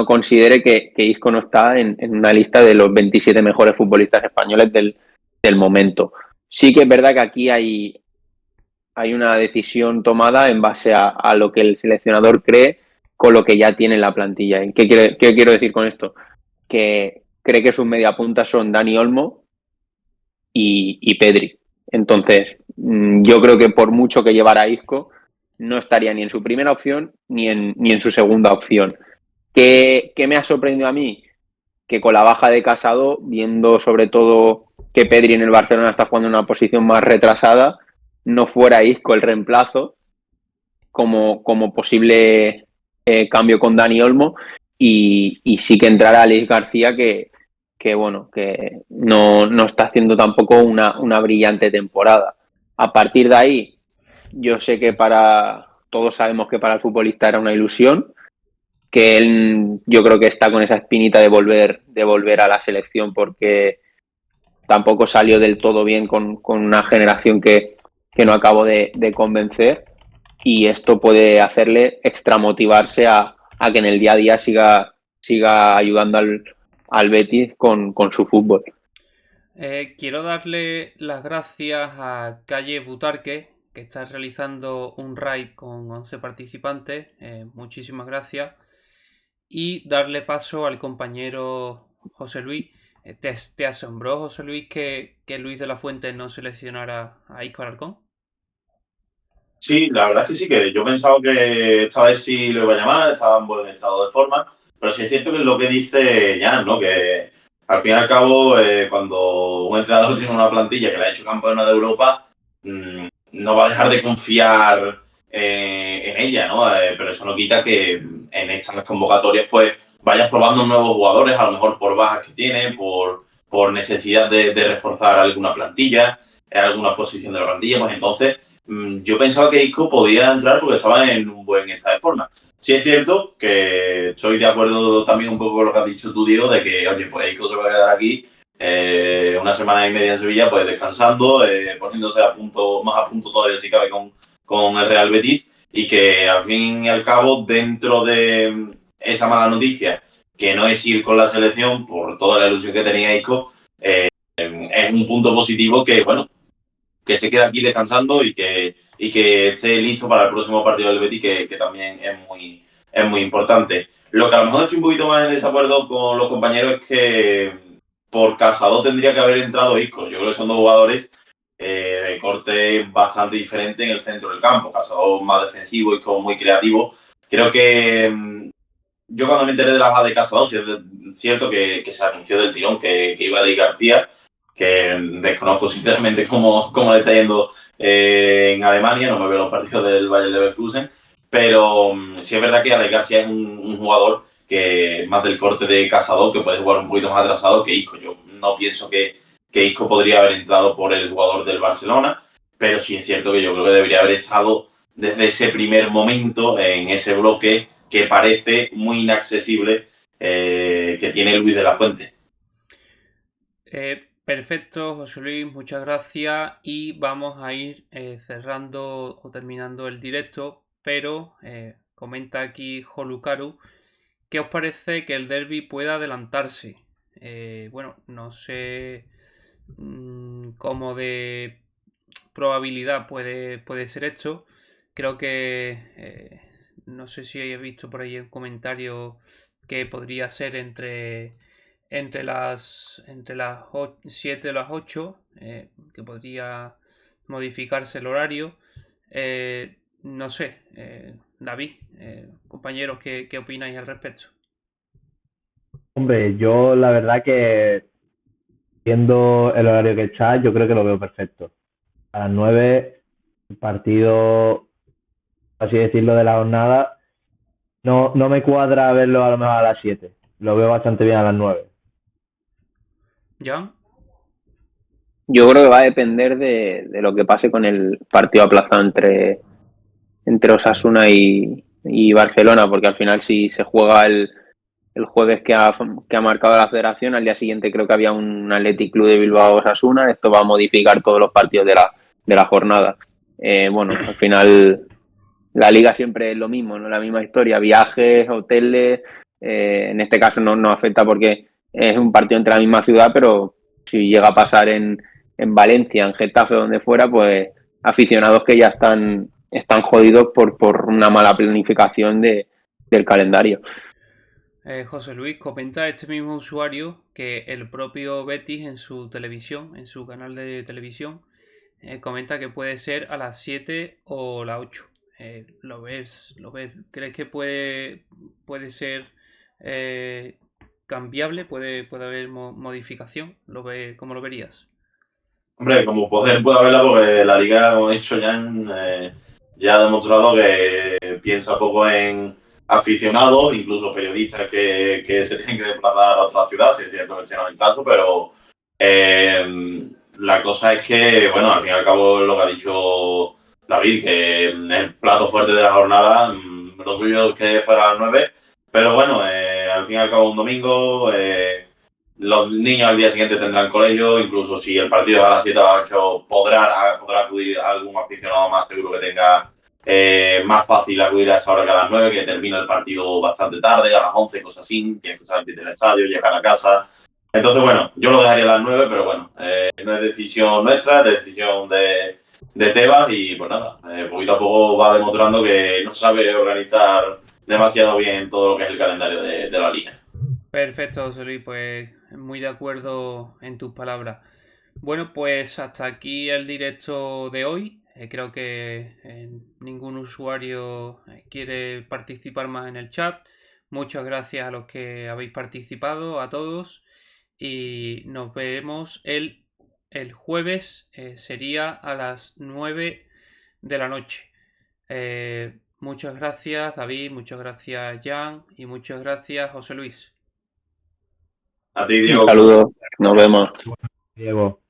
considere que Isco no está en una lista de los 27 mejores futbolistas españoles del momento. Sí que es verdad que aquí hay una decisión tomada en base a lo que el seleccionador cree con lo que ya tiene en la plantilla. ¿Y qué quiero decir con esto? Que cree que sus mediapuntas son Dani Olmo y Pedri. Entonces, yo creo que por mucho que llevara a Isco, no estaría ni en su primera opción ni en su segunda opción. ¿Qué me ha sorprendido a mí? Que con la baja de Casado, viendo sobre todo que Pedri en el Barcelona está jugando en una posición más retrasada, no fuera Isco el reemplazo como posible cambio con Dani Olmo y sí que entrara Alex García que no está haciendo tampoco una brillante temporada. A partir de ahí, yo sé que todos sabemos que para el futbolista era una ilusión, que él yo creo que está con esa espinita de volver a la selección porque tampoco salió del todo bien con una generación que no acabó de convencer, y esto puede hacerle extramotivarse a que en el día a día siga ayudando al Betis con su fútbol. Quiero darle las gracias a Calle Butarque, que está realizando un raid con 11 participantes. Muchísimas gracias. Y darle paso al compañero José Luis. ¿Te asombró, José Luis, que Luis de la Fuente no seleccionara a Isco Alarcón? Sí, la verdad es que sí, que yo pensaba que esta vez sí lo iba a llamar, estaba en buen estado de forma, pero sí es cierto que es lo que dice Jan, ¿no? Que al fin y al cabo, cuando un entrenador tiene una plantilla que le ha hecho campeona de Europa, no va a dejar de confiar en ella, ¿no? Pero eso no quita que en estas convocatorias pues vayas probando nuevos jugadores, a lo mejor por bajas que tiene, por necesidad de reforzar alguna plantilla, alguna posición de la plantilla, pues entonces yo pensaba que Isco podía entrar porque estaba en un buen estado de forma. Sí es cierto que estoy de acuerdo también un poco con lo que has dicho tú, Diego, de que, oye, pues Isco se va a quedar aquí una semana y media en Sevilla, pues descansando, poniéndose más a punto todavía si cabe con el Real Betis, y que al fin y al cabo, dentro de esa mala noticia, que no es ir con la selección por toda la ilusión que tenía Isco, es un punto positivo que, bueno, que se quede aquí descansando y que esté listo para el próximo partido del Betis, que también es muy importante. Lo que a lo mejor estoy un poquito más en desacuerdo con los compañeros es que por Casado tendría que haber entrado Isco. Yo creo que son dos jugadores de corte bastante diferente en el centro del campo. Casado más defensivo, Isco muy creativo. Creo que yo cuando me enteré de la baja de Casado, sí es cierto que se anunció del tirón que iba a ir García, que desconozco sinceramente cómo le está yendo en Alemania, no me veo los partidos del Bayer Leverkusen, pero sí es verdad que Alex García es un jugador que más del corte de Casado, que puede jugar un poquito más atrasado que Isco. Yo no pienso que Isco podría haber entrado por el jugador del Barcelona, pero sí es cierto que yo creo que debería haber estado desde ese primer momento en ese bloque que parece muy inaccesible que tiene Luis de la Fuente. Perfecto, José Luis, muchas gracias, y vamos a ir cerrando o terminando el directo, pero comenta aquí Jolukaru, ¿qué os parece que el derbi pueda adelantarse? Bueno, no sé cómo de probabilidad puede ser esto. Creo que no sé si habéis visto por ahí un comentario que podría ser entre las 7 y las 8, que podría modificarse el horario. No sé, David, compañeros, ¿qué opináis al respecto? Hombre, yo la verdad que viendo el horario que está, yo creo que lo veo perfecto. A las 9, el partido, así decirlo, de la jornada, no me cuadra verlo a lo mejor a las 7. Lo veo bastante bien a las 9. ¿Jan? Yo creo que va a depender de lo que pase con el partido aplazado entre Osasuna y Barcelona, porque al final si se juega el jueves que ha marcado la federación, al día siguiente creo que había un Athletic Club de Bilbao Osasuna. Esto va a modificar todos los partidos de la jornada. Bueno, al final la liga siempre es lo mismo, ¿no? La misma historia, viajes, hoteles. En este caso no afecta porque es un partido entre la misma ciudad, pero si llega a pasar en Valencia, en Getafe, donde fuera, pues aficionados que ya están jodidos por una mala planificación de del calendario. José Luis, comenta este mismo usuario que el propio Betis en su televisión, en su canal de televisión, comenta que puede ser a las 7 o las 8. ¿Lo ves? ¿Crees que puede ser cambiable? ¿Puede haber modificación? ¿Cómo lo verías? Hombre, como puede haberla, porque la liga, como he dicho, ya ha demostrado que piensa poco en aficionados, incluso periodistas que se tienen que desplazar a otra ciudad, si es cierto que este no es el caso, pero la cosa es que, bueno, al fin y al cabo lo que ha dicho David, que el plato fuerte de la jornada, lo suyo es que fuera a las 9, pero bueno, al fin y al cabo un domingo, los niños al día siguiente tendrán colegio, incluso si el partido es a las 7 o a las 8, podrá acudir algún aficionado más seguro que tenga más fácil acudir a esa hora que a las 9, que termina el partido bastante tarde, a las 11, cosas así, tienes que salir del estadio, llegar a casa. Entonces, bueno, yo lo dejaría a las 9, pero bueno, no es decisión nuestra, es decisión de Tebas y pues nada, poquito a poco va demostrando que no sabe organizar demasiado bien todo lo que es el calendario de la liga. Perfecto, José Luis, pues muy de acuerdo en tus palabras. Bueno, pues hasta aquí el directo de hoy. Creo que ningún usuario quiere participar más en el chat. Muchas gracias a los que habéis participado, a todos. Y nos veremos el jueves, sería a las 9 de la noche. Muchas gracias, David, muchas gracias, Jan, y muchas gracias, José Luis. A ti, Un Diego. saludo, nos vemos. Diego.